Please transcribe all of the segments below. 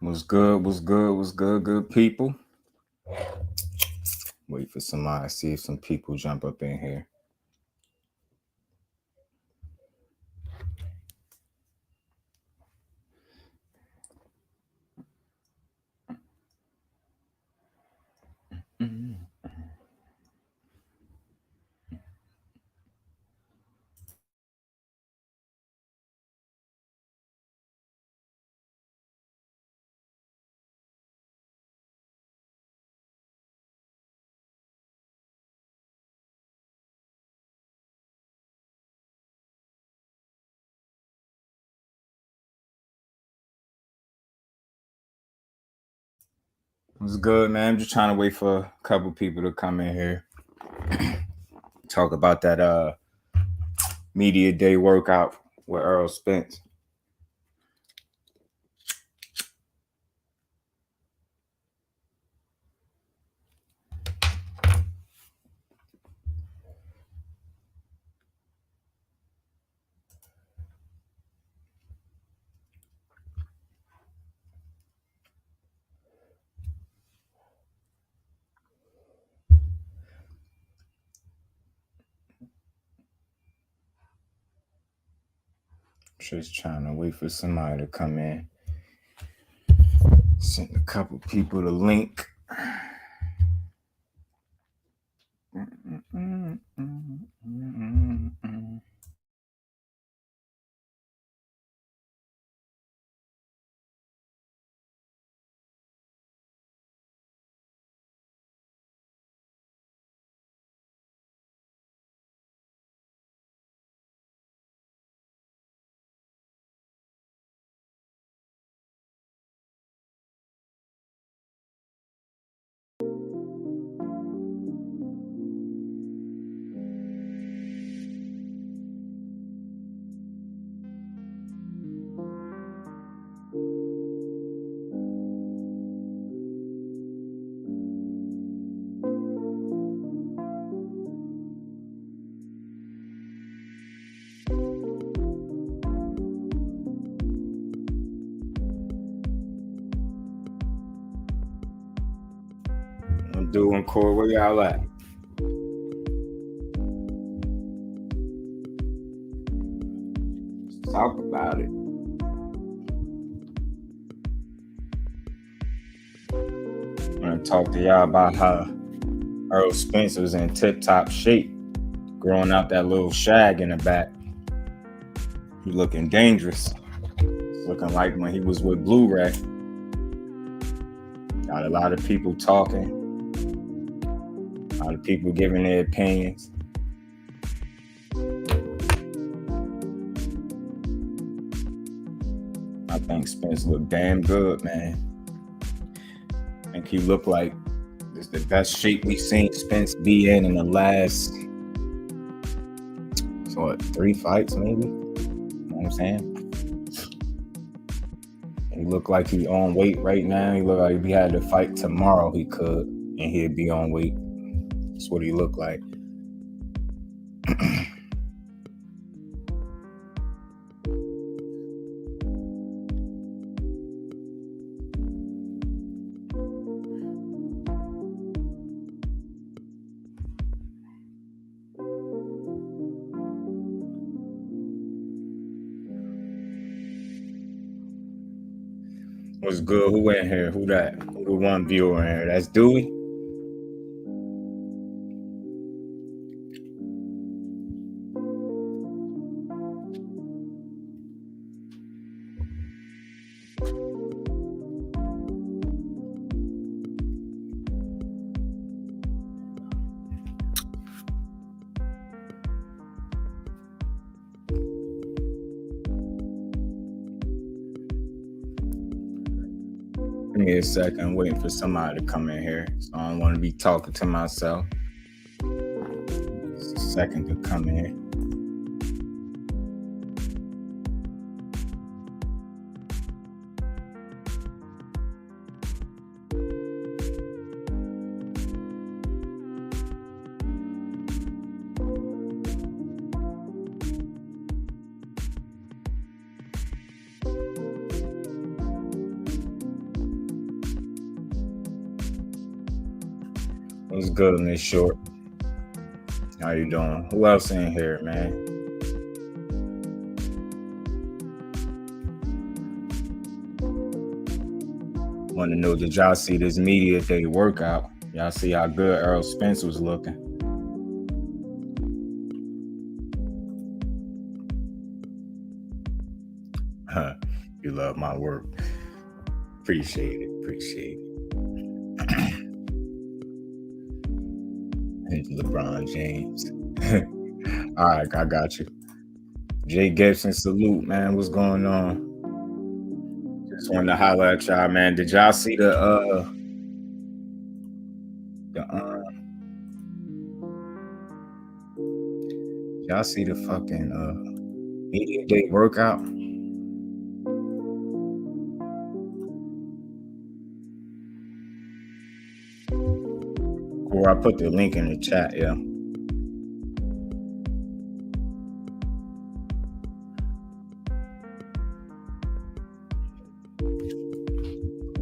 What's good? What's good? What's good? Good people. Wait for somebody. See if some people jump up in here. What's good, man? I'm just trying to wait for a couple people to come in here. Talk about that media day workout with Errol Spence. Just trying to wait for somebody to come in. Send a couple people the link. I'm doing cool. Where y'all at? Let's talk about it. I'm gonna talk to y'all about how Errol Spence was in tip-top shape, growing out that little shag in the back. He looking dangerous. It's looking like when he was with Blu-ray. Got a lot of people talking. A lot of people giving their opinions. I think Spence looked damn good, man. I think he looked like it's the best shape we've seen Spence be in the last, 3 fights maybe? You know what I'm saying? He looked like he on weight right now. He looked like if he had to fight tomorrow, he could, and he'd be on weight. That's what he looked like. What's good? Who in here? Who that? Who the one viewer in here? That's Dewey? Give me a second. I'm waiting for somebody to come in here. So I don't want to be talking to myself. Just a second to come in. What's good on this short? How you doing? Who else in here, man? Want to know, did y'all see this media day workout? Y'all see how good Errol Spence was looking? You love my work. Appreciate it. LeBron James. All right, I got you. Jay Gibson, salute, man. What's going on? Just wanted to holler at y'all, man. Did y'all see y'all see the fucking media day workout? Or I put the link in the chat, yeah.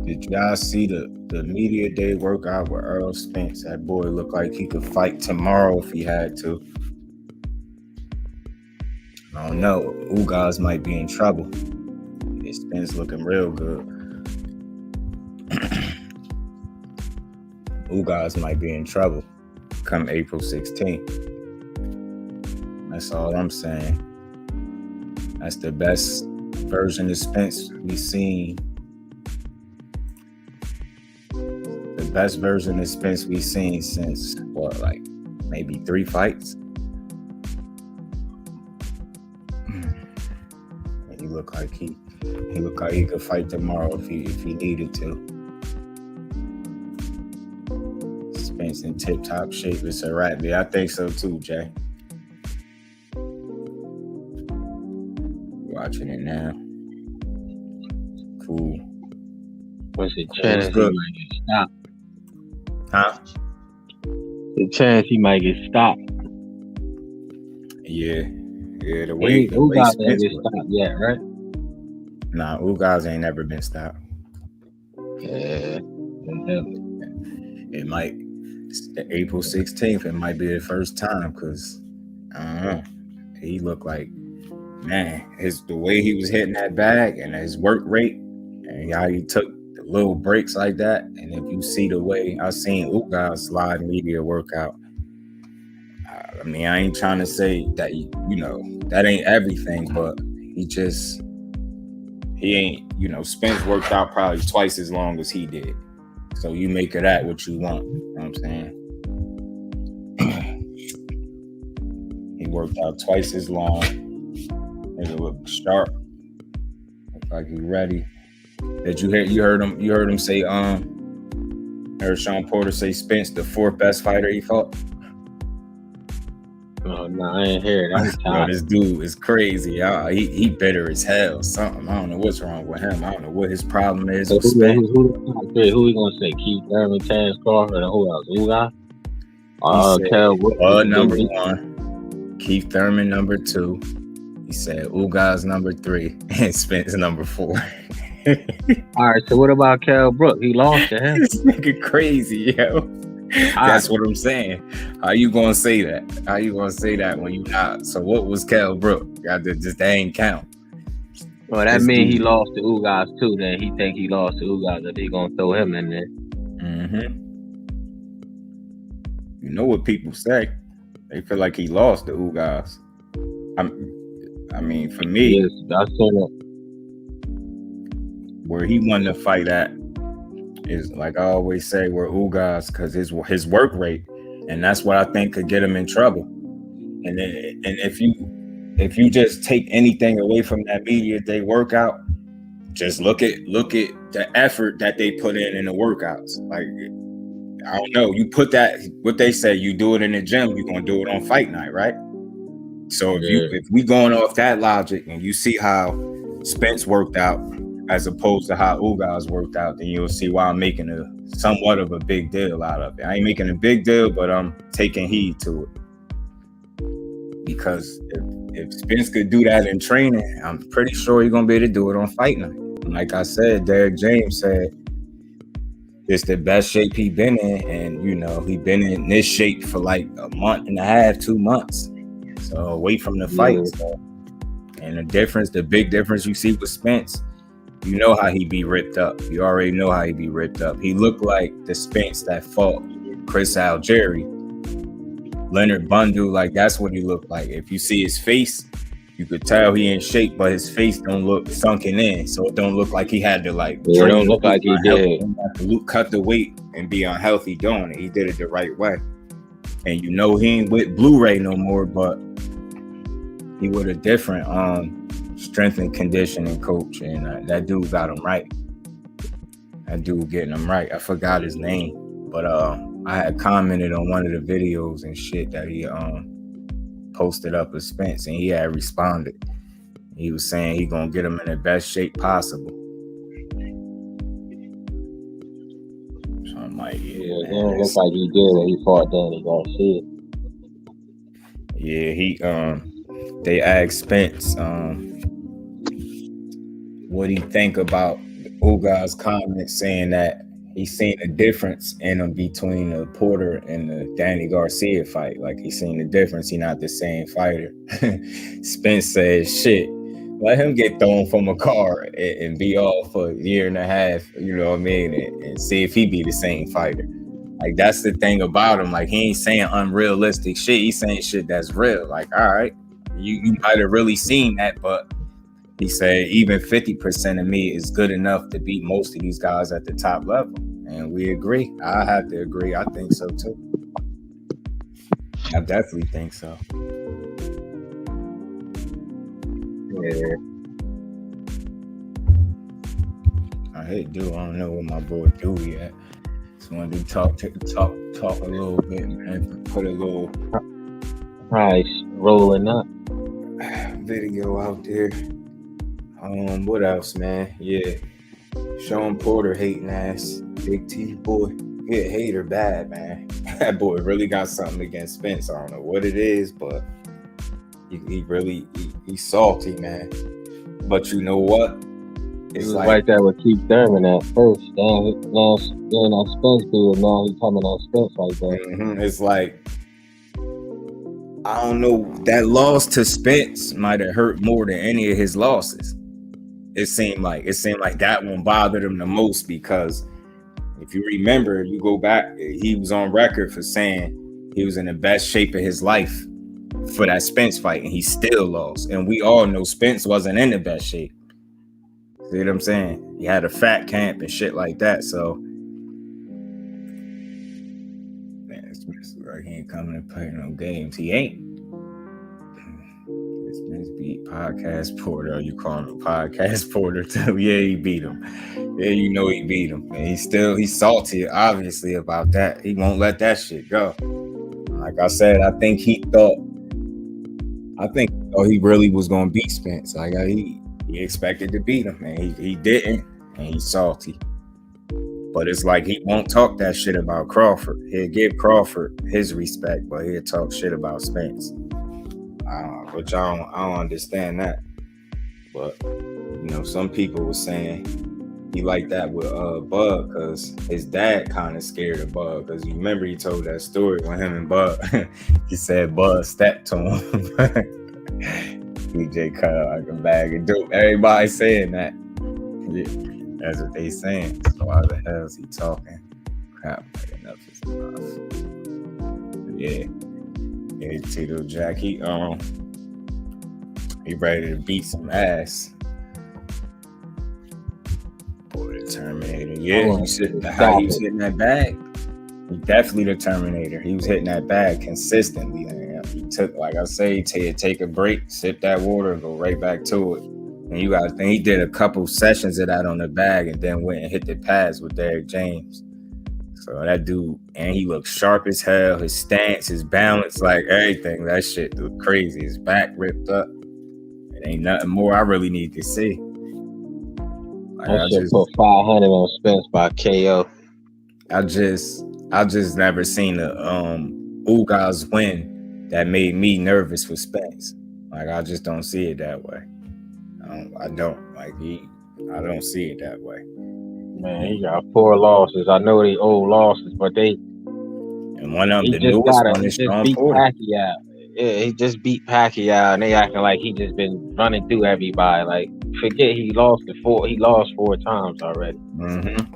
Did y'all see the media day workout with Errol Spence? That boy looked like he could fight tomorrow if he had to. I don't know. Ugas might be in trouble. Spence looking real good. Ugas might be in trouble come April 16th. That's all I'm saying. That's the best version of Spence we've seen. The best version of Spence we've seen since like maybe 3 fights. He looked like he could fight tomorrow if he needed to. Spence in tip-top shape. It's a wrap. Yeah, I think so too, Jay. Watching it now. Cool. What's the chance he might get stopped? Huh? The chance he might get stopped. Yeah. The way Ugas ain't Spence get stopped yet, right? Nah, Ugas ain't never been stopped. Yeah. It might. April 16th, it might be the first time, because I don't know. He looked like, man, the way he was hitting that bag and his work rate and how he took the little breaks like that. And if you see the way I seen Ugas live media workout, I mean, I ain't trying to say that, that ain't everything, but he ain't, Spence worked out probably twice as long as he did. So you make of that what you want. You know what I'm saying? He worked out twice as long. Nigga look sharp. Look like he ready. Did you heard him say heard Shawn Porter say Spence the 4th best fighter he fought? Oh, no, I ain't hear it. Bro, this dude is crazy. He bitter as hell. Something. I don't know what's wrong with him. I don't know what his problem is. So who we gonna say? Keith Thurman, Terrence Crawford, and who else? Ugas? Number 1. Keith Thurman number 2. He said Ugas number 3 and Spence number 4. All right. So what about Kell Brook? He lost to him. This nigga crazy, yo. That's what I'm saying. How you gonna say that? How you gonna say that when you not? So what was Kell Brook? That ain't count. Well, that means he lost to Ugas too. Then he think he lost to Ugas, that he gonna throw him in there. Mm-hmm. You know what people say? They feel like he lost to Ugas. I mean, for me, yes, that's so. Where he won the fight at is, like I always say, where Ugas, because his work rate, and that's what I think could get him in trouble. And if you just take anything away from that media day workout, just look at the effort that they put in the workouts. Like, I don't know, you put that, what they say, you do it in the gym, you're gonna do it on fight night, right? So if we going off that logic and you see how Spence worked out as opposed to how Ugas worked out, then you'll see why I'm making somewhat of a big deal out of it. I ain't making a big deal, but I'm taking heed to it. Because if Spence could do that in training, I'm pretty sure he's gonna be able to do it on fight night. And like I said, Derek James said it's the best shape he been in, and you know he been in this shape for like a month and a half, 2 months. So away from the fight. So. And the big difference you see with Spence, you know how he be ripped up. You already know how he be ripped up. He looked like the Spence that fought Chris Algieri, Leonard Bundle. Like that's what he looked like. If you see his face, you could tell he in shape, but his face don't look sunken in, so it don't look like he had to like. It don't look like he did. Cut the weight and be unhealthy doing it. He did it the right way, and you know he ain't with Blu-ray no more, but he with a different strength and conditioning coach, and that dude got him right. That dude getting him right. I forgot his name, but I had commented on one of the videos and shit that he posted up with Spence, and he had responded. He was saying he gonna get him in the best shape possible. So I'm like, yeah, it don't look like he did when he fought Danny Garcia. Yeah, they asked Spence what he think about Ugas' comment saying that he seen a difference in him between the Porter and the Danny Garcia fight. Like he seen the difference. He not the same fighter. Spence says, shit, let him get thrown from a car and be off for a year and a half, you know what I mean, and see if he be the same fighter. Like that's the thing about him. Like he ain't saying unrealistic shit. He's saying shit that's real. Like, all right, you might have really seen that, but he said even 50% of me is good enough to beat most of these guys at the top level. And we agree. I have to agree. I think so too. I definitely think so. Yeah. I hate dude. I don't know what my boy do yet. Just wanted to talk a little bit, man. Put a little price rolling up video out there. What else, man? Yeah, Shawn Porter hating ass, Big T boy. He a hater bad, man. That boy really got something against Spence. I don't know what it is, but he's salty, man. But you know what? It's like right there with Keith Thurman at first. Now Spence dude, now he coming at Spence like that. Mm-hmm. It's like, I don't know, that loss to Spence might have hurt more than any of his losses. It seemed like that one bothered him the most, because if you remember, you go back, he was on record for saying he was in the best shape of his life for that Spence fight, and he still lost. And we all know Spence wasn't in the best shape. See what I'm saying? He had a fat camp and shit like that. So, man, Spence like he ain't coming to play no games. He ain't. Spence beat Podcast Porter. You call him Podcast Porter too? Yeah, he beat him. Yeah, you know he beat him. And he's salty, obviously, about that. He won't let that shit go. Like I said, I think he thought he really was gonna beat Spence. Like he expected to beat him, and he didn't, and he's salty. But it's like he won't talk that shit about Crawford. He'll give Crawford his respect, but he'll talk shit about Spence. Which I don't understand that. But you know, some people were saying he liked that with Bud, because his dad kind of scared of Bud. Because you remember he told that story when him and Bud, he said Bud stepped to him. DJ cut out like a bag of dope. Everybody saying that. Yeah, that's what they saying. So why the hell is he talking? Crap, like enough is enough. Yeah. Yeah, Tito Jack, he ready to beat some ass. Boy, the Terminator. Yeah, how he was hitting that bag. He definitely the Terminator. He was hitting that bag consistently. He took, like I say, take a break, sip that water, and go right back to it. And you guys think he did a couple sessions of that on the bag, and then went and hit the pads with Derrick James. So that dude, and he looked sharp as hell. His stance, his balance, like everything. That shit looked crazy. His back ripped up. It ain't nothing more I really need to see. Like, I should put 500 on Spence by KO. I just never seen a Ugas win that made me nervous for Spence. Like I just don't see it that way. I don't see it that way. Man, he got 4 losses. I know they old losses, but And one of them, he the just newest one, he is just Shawn beat Porter. Pacquiao. Yeah, he just beat Pacquiao, and they acting like he just been running through everybody. Like, forget he lost 4 times already. Mm-hmm.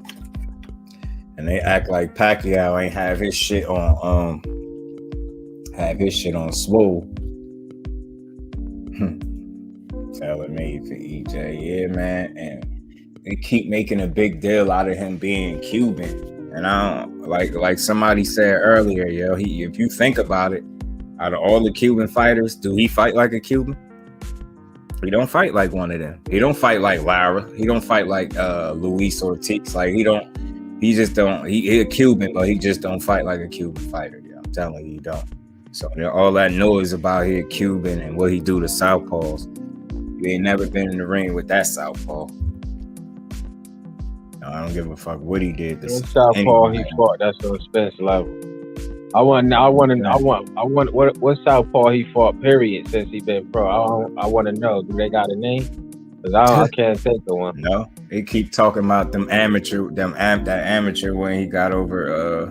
And they act like Pacquiao ain't have his shit on swole. Telling me for EJ, yeah, man, and they keep making a big deal out of him being Cuban, and I don't like somebody said earlier, yo. If you think about it, out of all the Cuban fighters, do he fight like a Cuban? He don't fight like one of them. He don't fight like Lara. He don't fight like Luis Ortiz. Like he just don't. He a Cuban, but he just don't fight like a Cuban fighter. Yeah, I'm telling you, he don't. So all that noise about he a Cuban and what he do to southpaws. You ain't never been in the ring with that southpaw. No, I don't give a fuck what he did. What southpaw he fought? That's on Spence level. I want what southpaw he fought. Period. Since he been pro, I want to know. Do they got a name? Cause I can't think of one. No, they keep talking about that amateur when he got over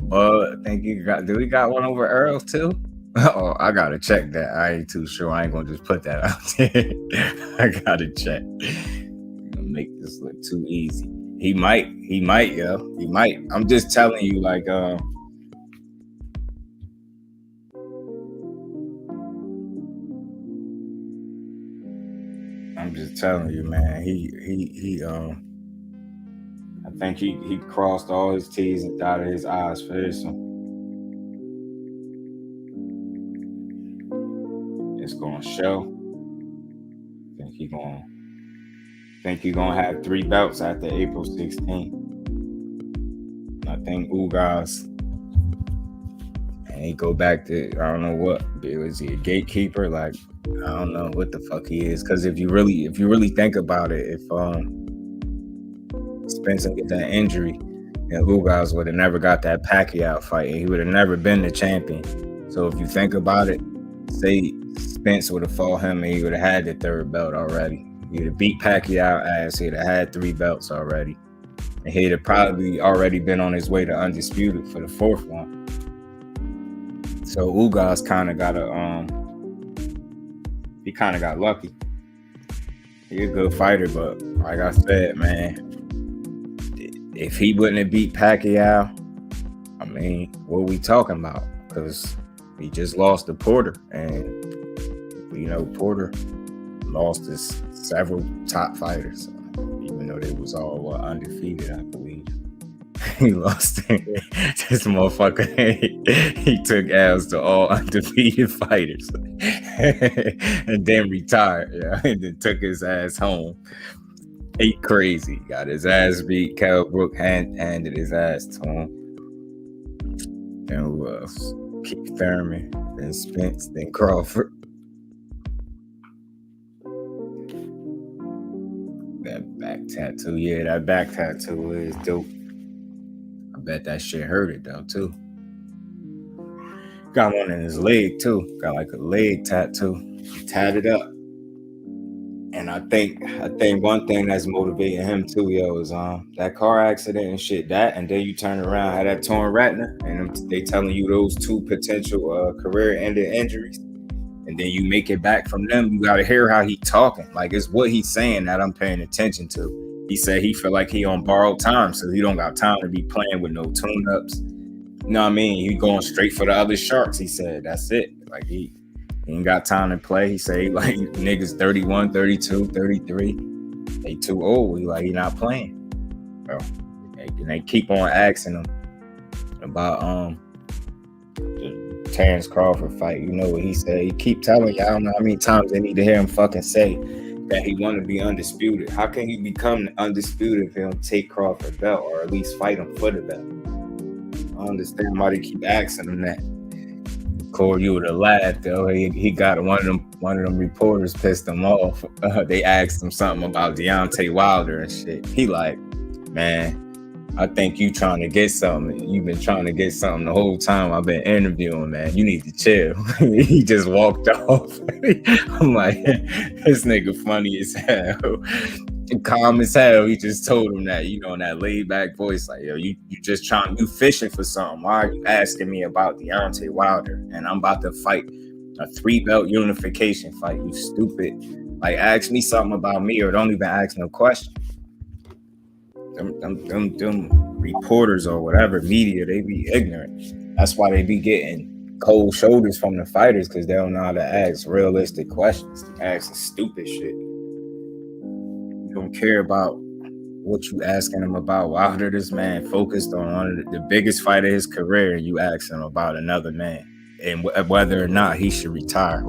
Bud. I think he got one over Errol too? Oh, I gotta check that. I ain't too sure. I ain't gonna just put that out there. I gotta check. Make this look too easy. He might, yo. He might. I'm just telling you, like, I'm just telling you, man. I think he crossed all his T's and dotted his I's for this one. It's gonna show. Think he gonna have 3 belts after April 16th. I think Ugas, and he go back to, I don't know what, is he a gatekeeper? Like, I don't know what the fuck he is. Because if you really think about it, if Spence didn't get that injury, and Ugas would have never got that Pacquiao fight, and he would have never been the champion. So if you think about it, say Spence would have fought him and he would have had the 3rd belt already. He'd have beat Pacquiao ass. He'd have had 3 belts already. And he'd have probably already been on his way to undisputed for the 4th one. So Ugas kind of got he kind of got lucky. He's a good fighter, but like I said, man, if he wouldn't have beat Pacquiao, I mean, what are we talking about? Because he just lost to Porter, and you know Porter lost to several top fighters, even though they was all undefeated, I believe. He lost this motherfucker. He took L's to all undefeated fighters, and then retired. Yeah, and then took his ass home. Ate crazy, got his ass beat. Cal Brook handed his ass to him. And who else? Keith Thurman, then Spence, then Crawford. That back tattoo, yeah, that back tattoo is dope. I bet that shit hurt it though too. Got one in his leg too. Got like a leg tattoo. He tatted up. And I think one thing that's motivating him too, yo, is that car accident and shit. That, and then you turn around, had that torn retina, and they telling you those 2 potential career-ending injuries, and then you make it back from them. You gotta hear how he talking. Like, it's what he's saying that I'm paying attention to. He said he feel like he on borrowed time, so he don't got time to be playing with no tune-ups. You know what I mean? He going straight for the other sharks. He said that's it. Like he ain't got time to play. He said like niggas 31, 32, 33. They too old. He not playing. Bro. And they keep on asking him about the Terrence Crawford fight. You know what he said? He keep telling you, I don't know how many times they need to hear him fucking say that he want to be undisputed. How can he become undisputed if he don't take Crawford's belt or at least fight him for the belt? I don't understand why they keep asking him that. Corey, you would have laughed though. He got one of them reporters pissed him off. They asked him something about Deontay Wilder and shit. He like, man, I think you trying to get something. You've been trying to get something the whole time I've been interviewing, man. You need to chill. He just walked off. I'm like, this nigga funny as hell. calm as hell. He just told him that, you know, in that laid back voice, like, yo, you just you fishing for something. Why are you asking me about Deontay Wilder? And I'm about to fight a 3-belt unification fight. You stupid. Like, ask me something about me, or don't even ask no question. Them reporters or whatever, media, they be ignorant. That's why they be getting cold shoulders from the fighters, because they don't know how to ask realistic questions. They ask stupid shit. You don't care about what you asking him about. Wilder, this man focused on one of the biggest fight of his career, and you ask him about another man and whether or not he should retire.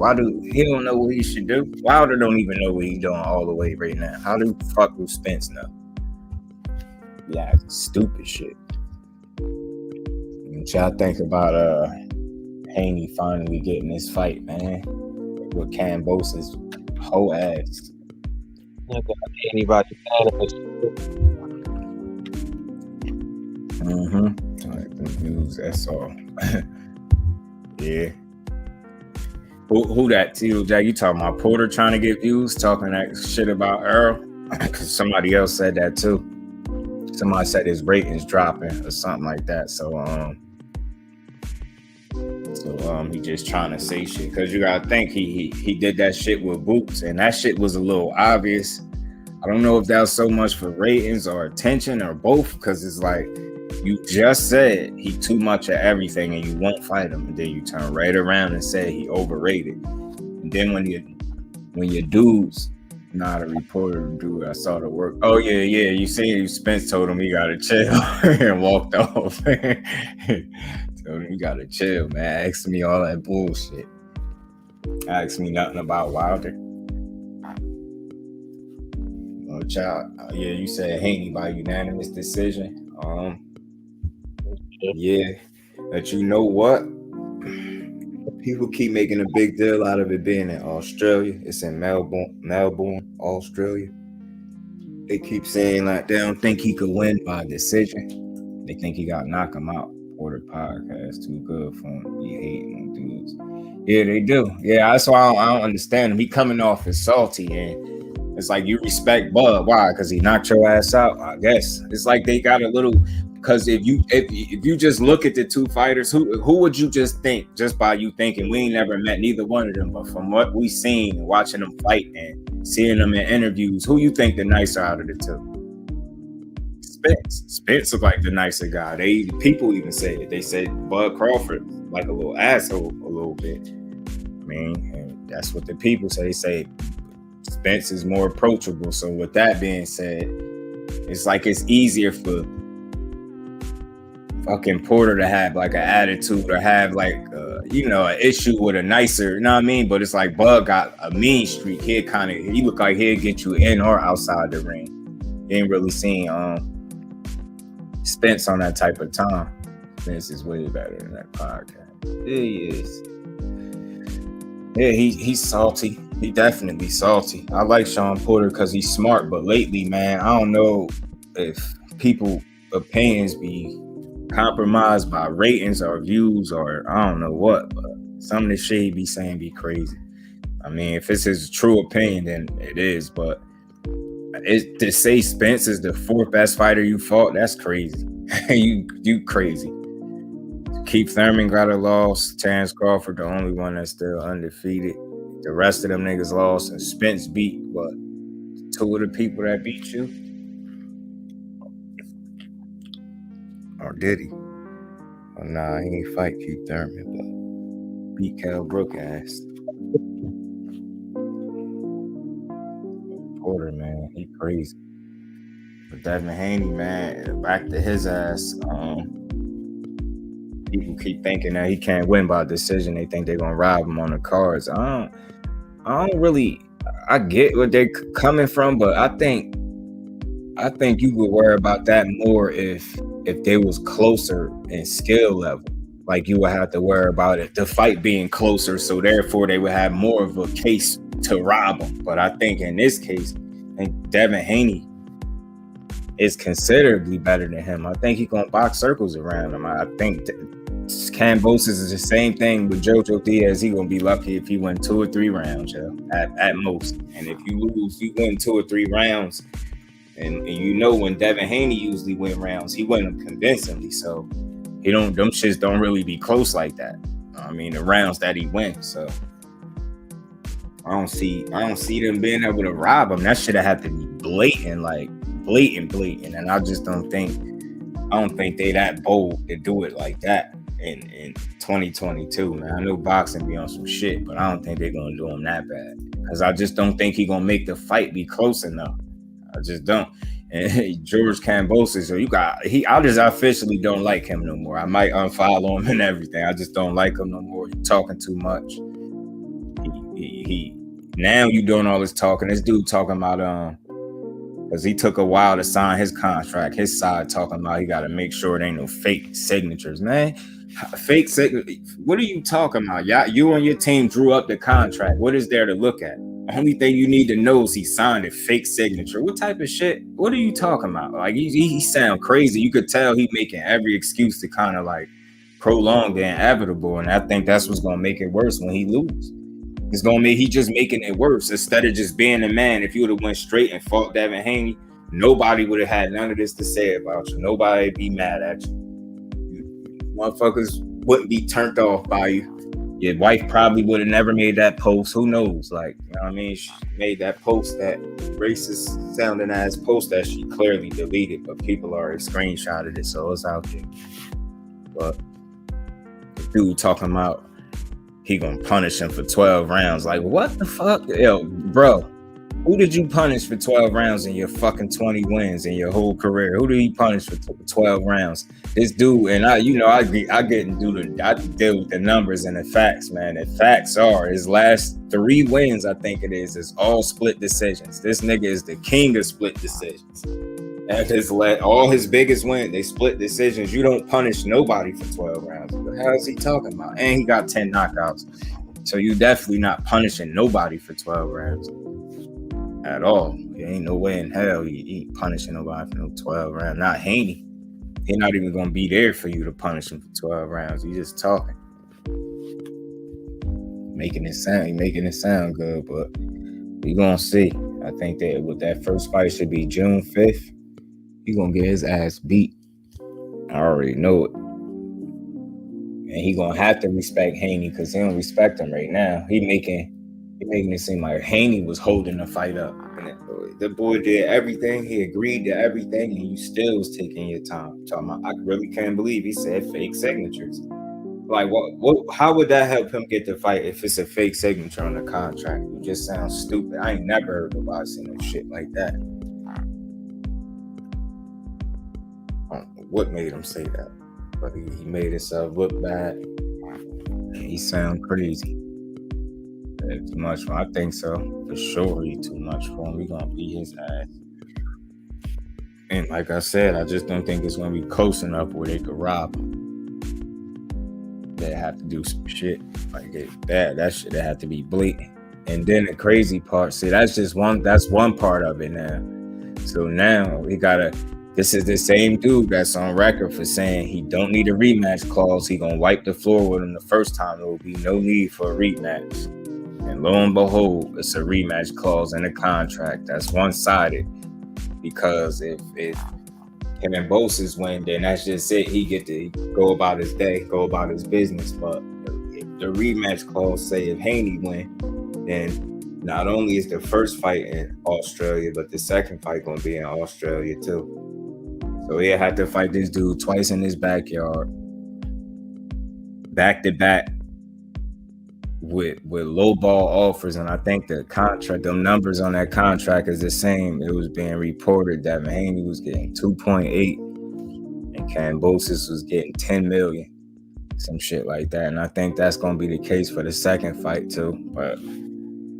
He don't know what he should do? Wilder don't even know what he's doing all the way right now. How do fuck will Spence know? Yeah, stupid shit. What y'all think about Haney finally getting this fight, man, with Kambosos' whole ass? Haney about to News, that's all. Yeah. Who that Tito Jack? You talking about Porter trying to get views, talking that shit about Errol? Because somebody else said that too. Somebody said his ratings dropping or something like that. So he just trying to say shit, because you gotta think he did that shit with Boots, and that shit was a little obvious. I don't know if that was so much for ratings or attention or both, because it's like, you just said he too much of everything and you won't fight him, and then you turn right around and say he overrated. And then when your dudes, not a reporter dude, I saw the work. Oh yeah, you see, Spence told him he gotta chill and walked off. Told him you gotta chill, man. Ask me all that bullshit. Ask me nothing about Wilder. Oh, child. Yeah, you said Haney by unanimous decision. Yeah, but you know what? People keep making a big deal out of it being in Australia. It's in Melbourne, Australia. They keep saying like they don't think he could win by decision. They think he got knock him out. Porter podcast too good for him. He hating them dudes. Yeah, they do. Yeah, that's why I don't understand him. He coming off as salty, and it's like, you respect Bud. Why? Because he knocked your ass out. I guess it's like they got a little. Because if you just look at the two fighters, who would you just think, just by you thinking? We ain't never met neither one of them, but from what we seen, watching them fight and seeing them in interviews, who you think the nicer out of the two? Spence look like the nicer guy. People even say it. They say Bud Crawford like a little asshole a little bit. I mean, and that's what the people say. They say Spence is more approachable. So with that being said, it's like it's easier for fucking Porter to have like an attitude or have like an issue with a nicer, you know what I mean? But it's like Bud got a mean streak. He look like he'll get you in or outside the ring. You ain't really seen Spence on that type of time. Spence is way better than that podcast. Yeah, he is. Yeah, he's salty. He definitely salty. I like Shawn Porter because he's smart, but lately, man, I don't know if people opinions be compromised by ratings or views or I don't know what, but some of the shit he be saying be crazy. I mean, if it's his true opinion, then it is, but to say Spence is the 4th best fighter you fought, that's crazy. you crazy. Keith Thurman got a loss. Terrence Crawford, the only one that's still undefeated. The rest of them niggas lost, and Spence beat, what, 2 of the people that beat you? Or did he? Oh, nah, he ain't fight Keith Thurman, but beat Kell Brook ass. Porter, man, he crazy. But Devin Haney, man, back to his ass. People keep thinking that he can't win by decision. They think they're gonna rob him on the cards. I don't really. I get where they're coming from, but I think you would worry about that more if they was closer in skill level. Like, you would have to worry about it, the fight being closer, so therefore they would have more of a case to rob him. But I think in this case, I think Devin Haney is considerably better than him. I think he's gonna box circles around him. I think Kambosos is the same thing with Jojo Diaz. He gonna be lucky if he win 2 or 3 rounds, at most. And if you win 2 or 3 rounds, And you know when Devin Haney usually win rounds, he win them convincingly. So he don't them shits don't really be close like that. I mean the rounds that he wins. So I don't see them being able to rob him. That shit have to be blatant, like blatant. And I just don't think they that bold to do it like that in 2022, man. I know boxing be on some shit, but I don't think they're gonna do him that bad. Cause I just don't think he gonna make the fight be close enough. I just don't. And George Kambosos, I just officially don't like him no more. I might unfollow him and everything. I just don't like him no more. He's talking too much. He now you doing all this talking. This dude talking about because he took a while to sign his contract. His side talking about he got to make sure it ain't no fake signatures, man. Fake signature. What are you talking about? You and your team drew up the contract. What is there to look at? The only thing you need to know is he signed a fake signature. What type of shit? What are you talking about? Like he sound crazy. You could tell he making every excuse to kind of like prolong the inevitable, and I think that's what's gonna make it worse when he loses. It's gonna make he just making it worse instead of just being a man. If you would have went straight and fought Devin Haney, nobody would have had none of this to say about you. Nobody would be mad at you. Motherfuckers wouldn't be turned off by you. Your wife probably would have never made that post. Who knows? Like, you know what I mean? She made that post, that racist sounding ass post that she clearly deleted, but people already screenshotted it, so it's out there. But the dude talking about he gonna punish him for 12 rounds. Like, what the fuck? Yo, bro, who did you punish for 12 rounds in your fucking 20 wins in your whole career? Who did he punish for 12 rounds? This dude, and I deal with the numbers and the facts, man. The facts are his last 3 wins, I think it is all split decisions. This nigga is the king of split decisions. And all his biggest wins, they split decisions. You don't punish nobody for 12 rounds. What the hell is he talking about? And he got 10 knockouts. So you definitely not punishing nobody for 12 rounds at all. There ain't no way in hell he ain't punishing nobody for no 12 rounds. Not Haney. He's not even gonna be there for you to punish him for 12 rounds. He's just talking. Making it sound good, but we gonna see. I think that with that first fight should be June 5th. He gonna get his ass beat. I already know it. And he gonna have to respect Haney because he don't respect him right now. He making it seem like Haney was holding the fight up. And the boy did everything. He agreed to everything, and you still was taking your time. I really can't believe he said fake signatures. Like, what? How would that help him get the fight if it's a fake signature on the contract? You just sound stupid. I ain't never heard nobody say no shit like that. I don't know what made him say that, but he made himself look bad. He sound crazy. Too much for him. I think so. For sure, he too much for him. We gonna beat his ass. And like I said, I just don't think it's gonna be close enough where they could rob him. They have to do some shit like that shit have to be blatant. And then the crazy part, see, that's one part of it now. So now this is the same dude that's on record for saying he don't need a rematch clause. He gonna wipe the floor with him the first time. There will be no need for a rematch. And lo and behold, it's a rematch clause in the contract. That's one-sided. Because if Kambosos win, then that's just it. He get to go about his day, go about his business. But if the rematch clause say if Haney win, then not only is the first fight in Australia, but the second fight gonna be in Australia too. So he had to fight this dude twice in his backyard, back to back, with low ball offers. And I think the contract, the numbers on that contract is the same. It was being reported that Haney was getting 2.8 and Kambosos was getting 10 million, some shit like that. And I think that's going to be the case for the second fight too. But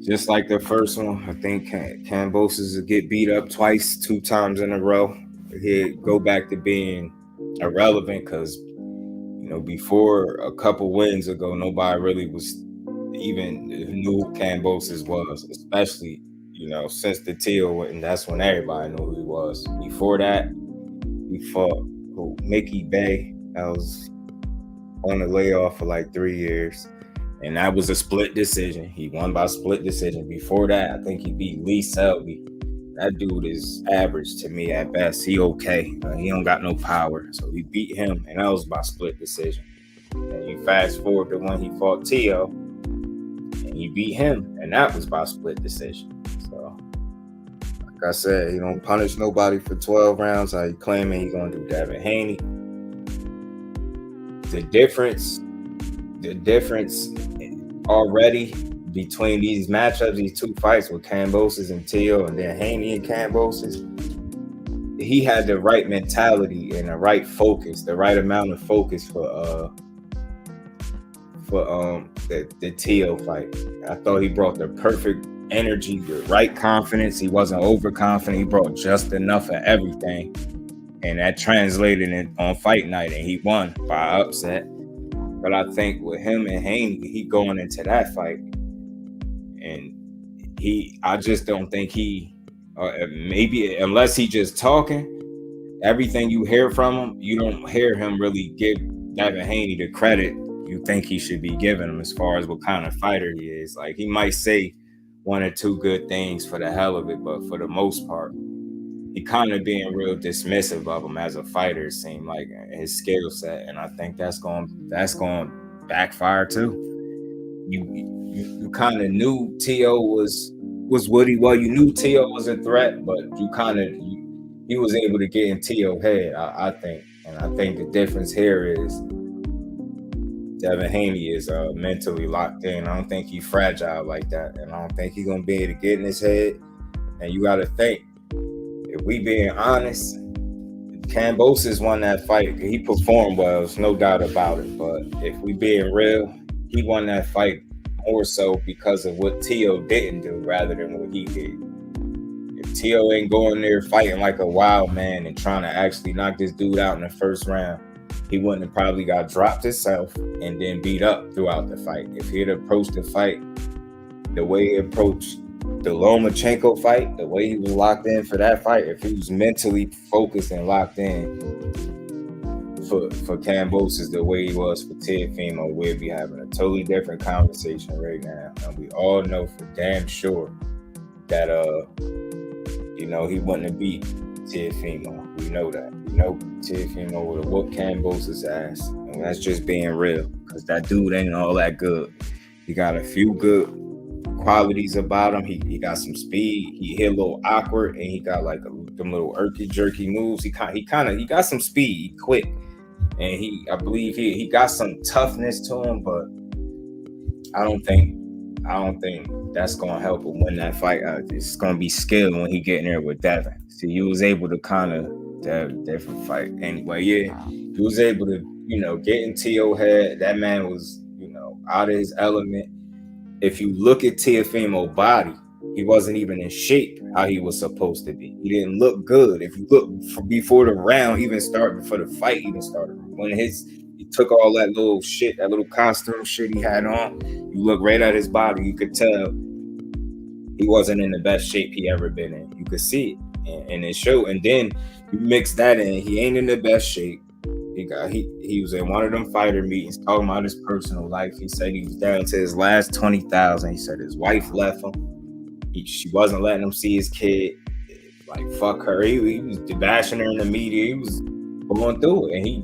just like the first one, I think Kambosos will get beat up twice, 2 times in a row. He'd go back to being irrelevant because, you know, before a couple wins ago, nobody really was even knew who Kambosos was, especially, you know, since the Teal went, and that's when everybody knew who he was. Before that, he fought Mickey Bay. That was on the layoff for like 3 years, and that was a split decision. He won by split decision. Before that, I think he beat Lee Selby. That dude is average to me at best. He okay. He don't got no power. So he beat him, and that was by split decision. And you fast forward to when he fought Tio, and he beat him, and that was by split decision. So, like I said, he don't punish nobody for 12 rounds. How he claiming he gonna do Devin Haney. The difference already between these matchups, these two fights with Kambosos and Tio, and then Haney and Kambosos, he had the right mentality and the right focus, the right amount of focus for the Tio fight. I thought he brought the perfect energy, the right confidence. He wasn't overconfident. He brought just enough of everything, and that translated on fight night, and he won by upset. But I think with him and Haney, he going into that fight, and I just don't think maybe unless he just talking, everything you hear from him, you don't hear him really give Devin Haney the credit you think he should be giving him as far as what kind of fighter he is. Like, he might say one or two good things for the hell of it, but for the most part, he kind of being real dismissive of him as a fighter, it seemed like, his skill set, and I think that's going to backfire too. You kind of knew Tio was what he was. You knew Tio was a threat, but he was able to get in Tio's head, I think. And I think the difference here is Devin Haney is mentally locked in. I don't think he's fragile like that, and I don't think he's gonna be able to get in his head. And you got to think, if we being honest, Kambosos won that fight. He performed well, there's no doubt about it. But if we being real, he won that fight more so because of what Tio didn't do rather than what he did. If Tio ain't going there fighting like a wild man and trying to actually knock this dude out in the first round, he wouldn't have probably got dropped himself and then beat up throughout the fight. If he had approached the fight the way he approached the Lomachenko fight, the way he was locked in for that fight, if he was mentally focused and locked in for Kambosos the way he was for Teofimo, we'd be having a totally different conversation right now. And we all know for damn sure that he wouldn't have beat Teofimo. We know that. Teofimo would have whooped Kambosos' ass. And that's just being real, because that dude ain't all that good. He got a few good qualities about him. He got some speed. He hit a little awkward, and he got like them little irky jerky moves. He got some speed. He quick, and I believe he got some toughness to him. But I don't think that's gonna help him win that fight. It's gonna be skill when he get in there with Devin. See, he was able to kind of have a different fight anyway. Yeah, he was able to get in Tio's head. That man was out of his element. If you look at Teofimo's body, he wasn't even in shape how he was supposed to be. He didn't look good. If you look before the round even started, before the fight even started, when he took all that little shit, that little costume shit he had on, you look right at his body, you could tell he wasn't in the best shape he ever been in. You could see it, and it showed. And then you mix that in, he ain't in the best shape. He was in one of them fighter meetings talking about his personal life. He said he was down to his last 20,000. He said his wife left him. She wasn't letting him see his kid. Like, fuck her. He was bashing her in the media. He was going through it. And he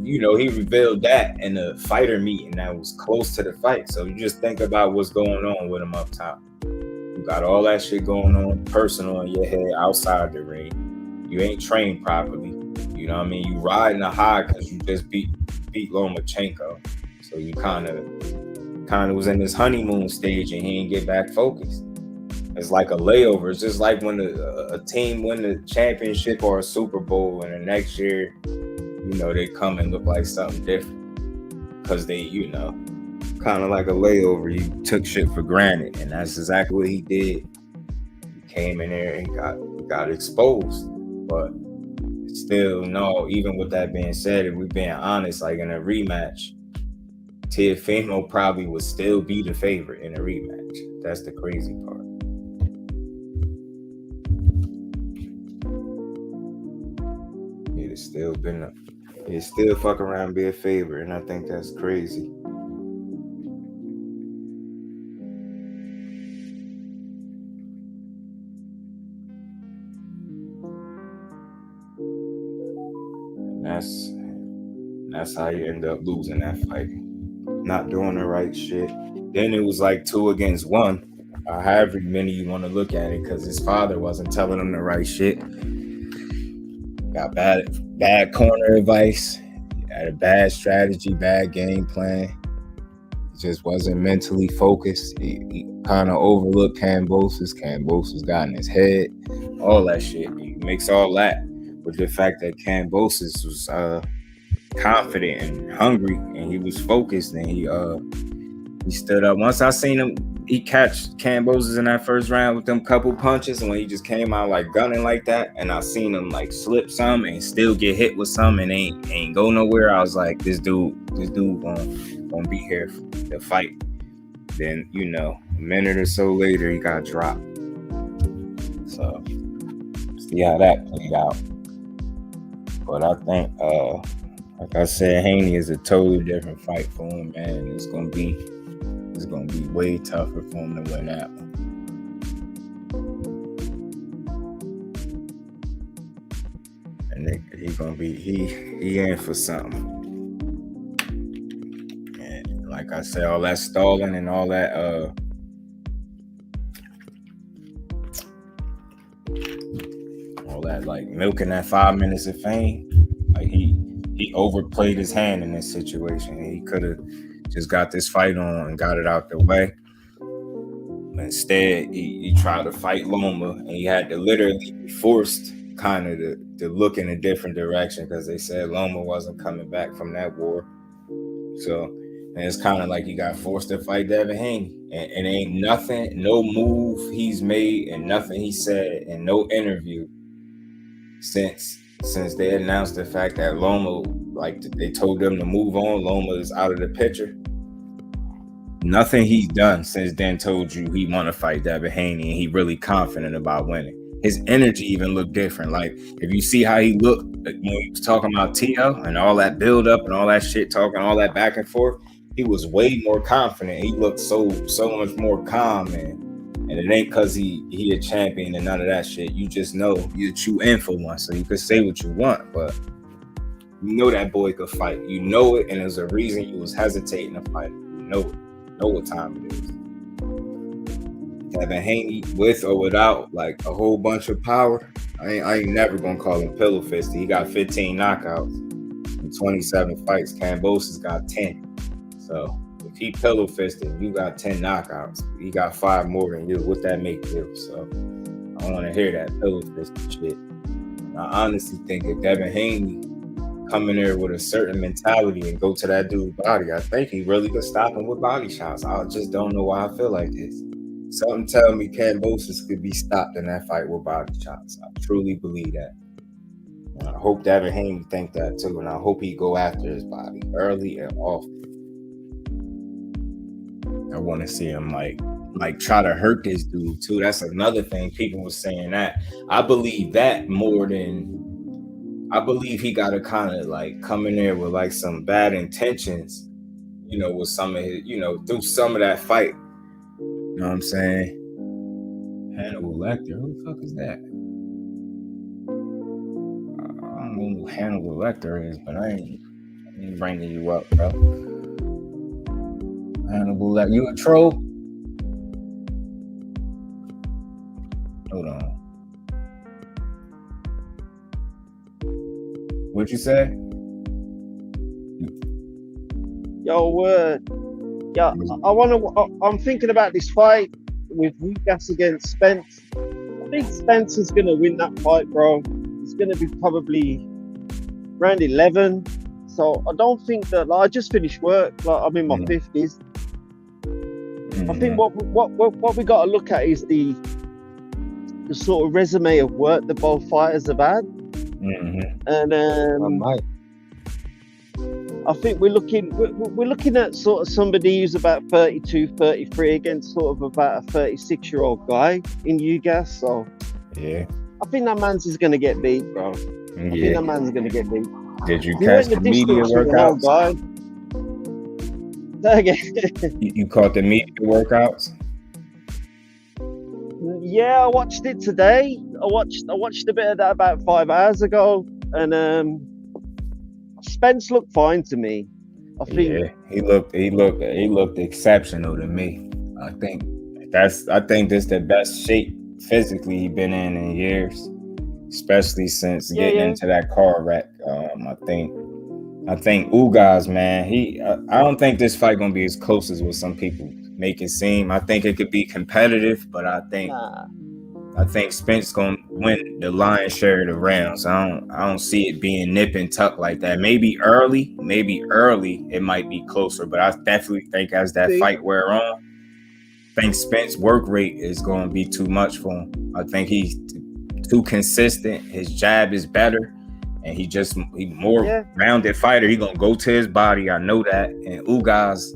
revealed that in a fighter meeting that was close to the fight. So you just think about what's going on with him up top. You got all that shit going on personal in your head outside the ring. You ain't trained properly. You know what I mean? You riding a high because you just beat Lomachenko. So you kind of was in this honeymoon stage and he didn't get back focused. It's like a layover. It's just like when a team win the championship or a Super Bowl, and the next year, they come and look like something different because they, kind of like a layover. You took shit for granted, and that's exactly what he did. He came in there and got exposed, but still, no, even with that being said, if we're being honest, like in a rematch, Teofimo probably would still be the favorite in a rematch. That's the crazy part. He'd still fuck around and be a favorite, and I think that's crazy. That's how you end up losing that fight. Not doing the right shit. Then it was like 2 against 1. However many you want to look at it, because his father wasn't telling him the right shit. Got bad corner advice. Had a bad strategy, bad game plan. Just wasn't mentally focused. He kind of overlooked Kambosos. Kambosos got in his head. All that shit. You mix all that with the fact that Kambosos was confident and hungry, and he was focused, and he stood up. Once I seen him, he catch Kambosos in that first round with them couple punches, and when he just came out like gunning like that, and I seen him like slip some and still get hit with some and ain't go nowhere. I was like, this dude gonna be here for the fight. Then, you know, a minute or so later, he got dropped. So see how that played out. But I think like I said, Haney is a totally different fight for him, man. It's gonna be way tougher for him to win that one. And he's gonna be he in for something. And like I said, all that stalling and all that like milking that 5 minutes of fame, like he overplayed his hand in this situation. He could have just got this fight on and got it out the way. Instead, he tried to fight Loma, and he had to literally be forced kind of to look in a different direction, because they said Loma wasn't coming back from that war. So, and it's kind of like he got forced to fight Devin Haney. And ain't nothing, no move he's made and nothing he said in no interview since they announced the fact that Loma, like they told them to move on, Loma is out of the picture. Nothing he's done since then told you he want to fight Devin Haney, and he really confident about winning. His energy even looked different. Like, if you see how he looked when he was talking about T.O. and all that build up and all that shit, talking all that back and forth, he was way more confident. He looked so much more calm, man. And it ain't because he a champion and none of that shit. You just know that you in for one, so you could say what you want, but you know that boy could fight. You know it, and there's a reason you was hesitating to fight. You know it. Know what time it is. Devin Haney, with or without like a whole bunch of power, I ain't never gonna call him pillow fisted. He got 15 knockouts in 27 fights. Kambosos got 10. So if he pillow fisted, you got 10 knockouts. He got 5 more than you. What that make you? So I don't want to hear that pillow fisted shit. I honestly think if Devin Haney come in there with a certain mentality and go to that dude's body, I think he really could stop him with body shots. I just don't know why I feel like this. Something tell me Kambosos could be stopped in that fight with body shots. I truly believe that. And I hope Devin Haney think that too, and I hope he go after his body early and often. I want to see him like try to hurt this dude too. That's another thing. People were saying that. I believe that more than I believe he got to kind of like come in there with like some bad intentions, you know, with some of his, you know, through some of that fight. You know what I'm saying? Hannibal Lecter, who the fuck is that? I don't know who Hannibal Lecter is, but I ain't bringing you up, bro. Hannibal Lecter, you a troll? Hold on. What you say? Yo, yeah, I'm thinking about this fight with Lucas against Spence. I think Spence is gonna win that fight, bro. It's gonna be probably round 11. So I don't think that. Like, I just finished work. Like, I'm in my 50s. I think what we got to look at is the sort of resume of work that both fighters have had. And I think we're looking at sort of somebody who's about 32, 33 against sort of about a 36-year-old guy in UGAS. So yeah, I think that man's is gonna get beat, bro. I think that man's gonna get beat. Did you catch the media workouts? You caught the media workouts? Yeah, I watched it today. I watched a bit of that about 5 hours ago, and Spence looked fine to me. I think. Yeah, he looked exceptional to me. I think this the best shape physically he been in years, especially since getting into that car wreck. I think Ugas, man, I don't think this fight gonna be as close as what some people make it seem. I think it could be competitive, but I think Spence gonna win the lion's share of the rounds. I don't see it being nip and tuck like that. Maybe early it might be closer, but I definitely think as that fight wear on, I think Spence work rate is gonna be too much for him. I think he's too consistent. His jab is better, and he more rounded fighter. He gonna go to his body. I know that. And Ugas,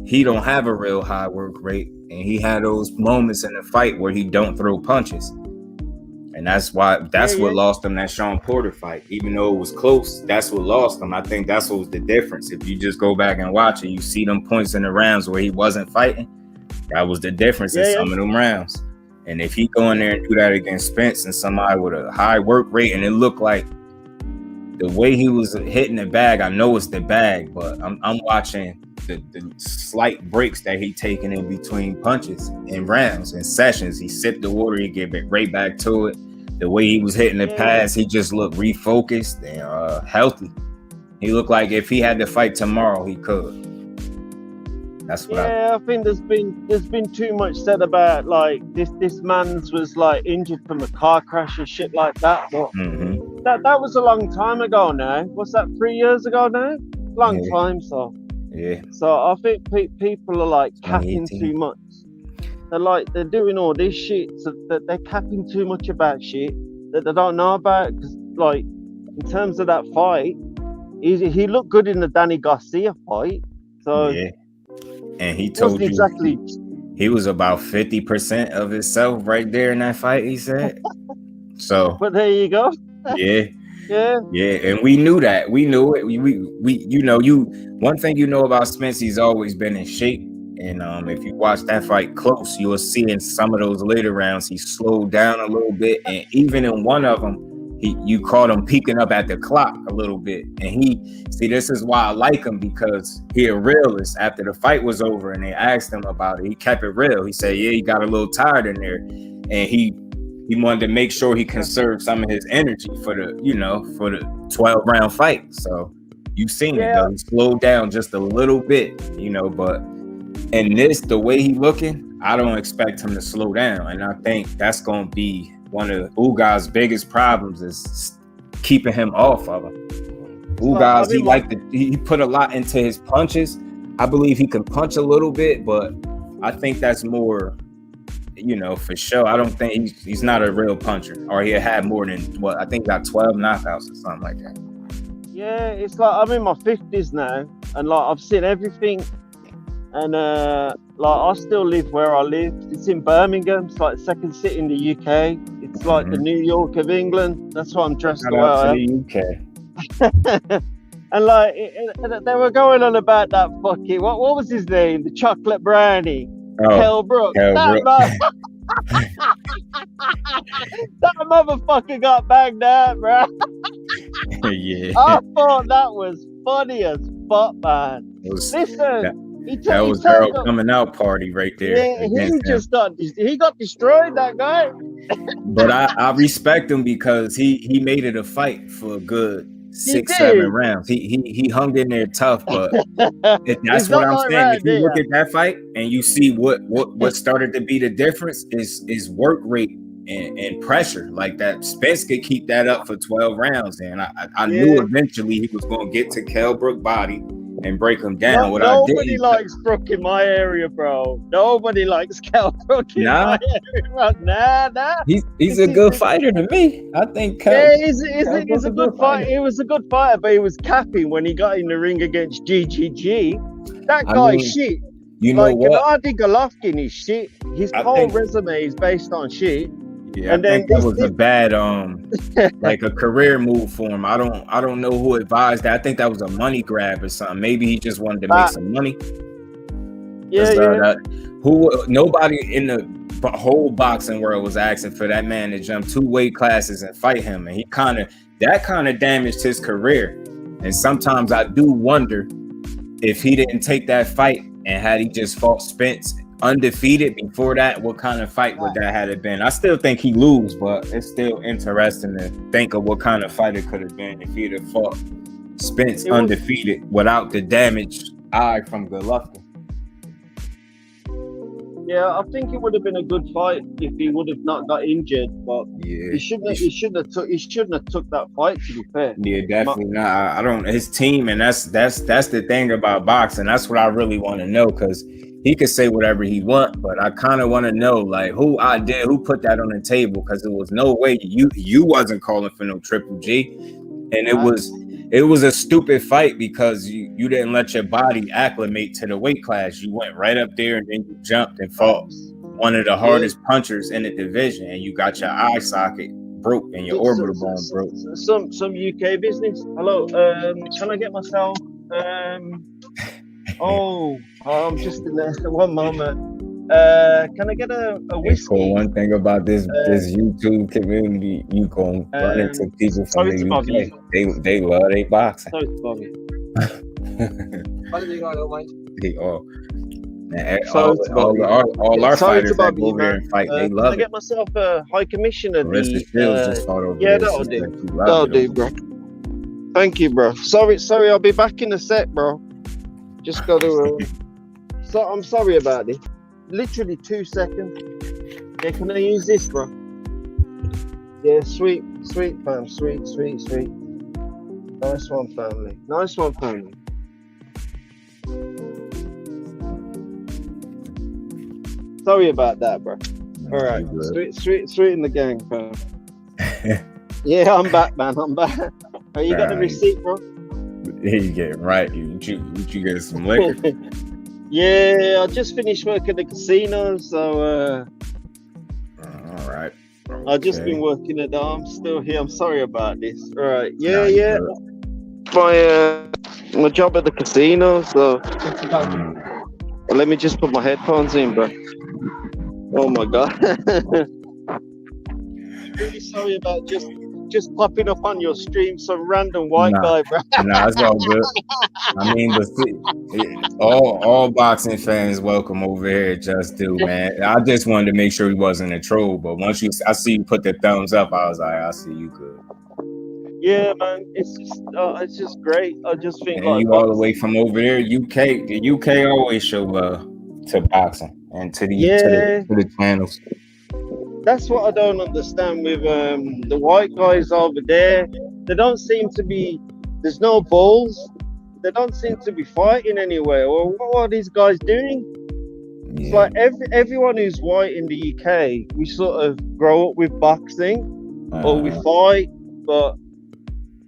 he don't have a real high work rate. And he had those moments in the fight where he don't throw punches. And that's what lost him that Shawn Porter fight. Even though it was close, that's what lost him. I think that's what was the difference. If you just go back and watch it, you see them points in the rounds where he wasn't fighting. That was the difference in some of them rounds. And if he go in there and do that against Spence and somebody with a high work rate, and it looked like the way he was hitting the bag, I know it's the bag, but I'm watching the slight breaks that he taking in between punches in rounds and sessions. He sipped the water, he get right back to it. The way he was hitting the pass, he just looked refocused and healthy. He looked like if he had to fight tomorrow, he could. That's what I think there's been too much said about like this man's was like injured from a car crash and shit like that. But that was a long time ago now. What's that, 3 years ago now? Long time, so. Yeah. So I think people are like capping too much. They're doing all this shit, so that they're capping too much about shit that they don't know about. Because like in terms of that fight, he looked good in the Danny Garcia fight. So and he told you exactly he was about 50% of himself right there in that fight. He said. So. But there you go. Yeah. Yeah, and we knew that. We knew it. One thing you know about Spence, he's always been in shape. And if you watch that fight close, you'll see in some of those later rounds he slowed down a little bit. And even in one of them, you caught him peeking up at the clock a little bit. And this is why I like him, because he a realist. After the fight was over and they asked him about it, he kept it real. He said, he got a little tired in there, and he wanted to make sure he conserved some of his energy for the 12-round fight. So you've seen it though. He slowed down just a little bit, but in this, the way he looking, I don't expect him to slow down. And I think that's going to be one of Ugas' biggest problems, is keeping him off of him. Ugas, he put a lot into his punches. I believe he can punch a little bit, but I think that's more, for sure. I don't think he's not a real puncher, or he had more than I think got 12 knockouts or something like that. Yeah, it's like I'm in my 50s now, and like I've seen everything, and I still live where I live. It's in Birmingham. It's like the second city in the UK. It's like the New York of England. That's why I'm dressed the way I am. The UK. And like they were going on about that fucking what was his name? The chocolate brownie. Kell Brook. That motherfucker got banged out, bro. Yeah. I thought that was funny as fuck, man. That was girl coming out party right there. Yeah, he got destroyed, that guy. But I respect him because he made it a fight for a good 6-7 rounds. He hung in there tough, but that's what I'm saying. If you look at that fight and you see what started to be the difference is work rate and pressure. Like that, Spence could keep that up for 12 rounds, and I knew eventually he was going to get to Kell Brook body and break him down. Nobody likes Brook in my area, bro. Nobody likes Kell Brook in my area. Nah. He's a good fighter to me. I think Kell. Yeah, he's a good fighter. He was a good fighter, but he was capping when he got in the ring against GGG. That guy's shit. You know what? Gennady Golovkin is shit. His whole resume is based on shit. Yeah, and I think that was a bad like a career move for him. I don't know who advised that. I think that was a money grab or something. Maybe he just wanted to make some money. Nobody in the whole boxing world was asking for that man to jump 2 weight classes and fight him, and that kind of damaged his career. And sometimes I do wonder if he didn't take that fight and had he just fought Spence undefeated before that, what kind of fight would that have been? I still think he lose, but it's still interesting to think of what kind of fight it could have been if he'd have fought Spence undefeated without the damaged eye from Golovkin. Yeah, I think it would have been a good fight if he would have not got injured, but he shouldn't have took that fight, to be fair. Yeah, definitely not. I don't. His team, and that's the thing about boxing. That's what I really want to know, because he could say whatever he want, but I kind of want to know, like, who put that on the table, because it was no way you wasn't calling for no Triple G, and it was a stupid fight because you didn't let your body acclimate to the weight class. You went right up there and then you jumped and fought one of the hardest punchers in the division, and you got your eye socket broke and your orbital bone broke. Some UK business. Hello, can I get myself? I'm just in there. One moment. Can I get a whiskey? Cool. One thing about this YouTube community, you gonna run into people from the UK. They love they boxing. Sorry to bother you. All our fighters that go over there and fight, they love it. Can I get myself a high commissioner? Just fought over there. That'll do. That'll do, bro. Thank you, bro. Sorry, I'll be back in a sec, bro. Just got to. So I'm sorry about this. Literally 2 seconds. Yeah, can I use this, bro? Yeah, sweet, fam. Sweet. Nice one, family. Sorry about that, bro. All right, sweet in the gang, fam. Yeah, I'm back, man. I'm back. Oh, you got the receipt, bro? Yeah, you get right. You get some liquor. Yeah, I just finished work at the casino, so all right. Okay. I've just been working at I'm still here. I'm sorry about this. All right. Yeah. My job at the casino, so let me just put my headphones in, bro. Oh my god. Really sorry about just popping up on your stream, some random white guy, bro. Nah, it's all good. I mean, all boxing fans welcome over here. Just do, man. I just wanted to make sure he wasn't a troll, but once I see you put the thumbs up, I was like, I see you good. Yeah, man, it's just great. I just think, and you all the way from over there, UK. The UK always show love to boxing and to the channels. That's what I don't understand with the white guys over there. They don't seem to be. There's no balls. They don't seem to be fighting anywhere. Or what are these guys doing? Yeah. It's like everyone who's white in the UK, we sort of grow up with boxing or we fight. But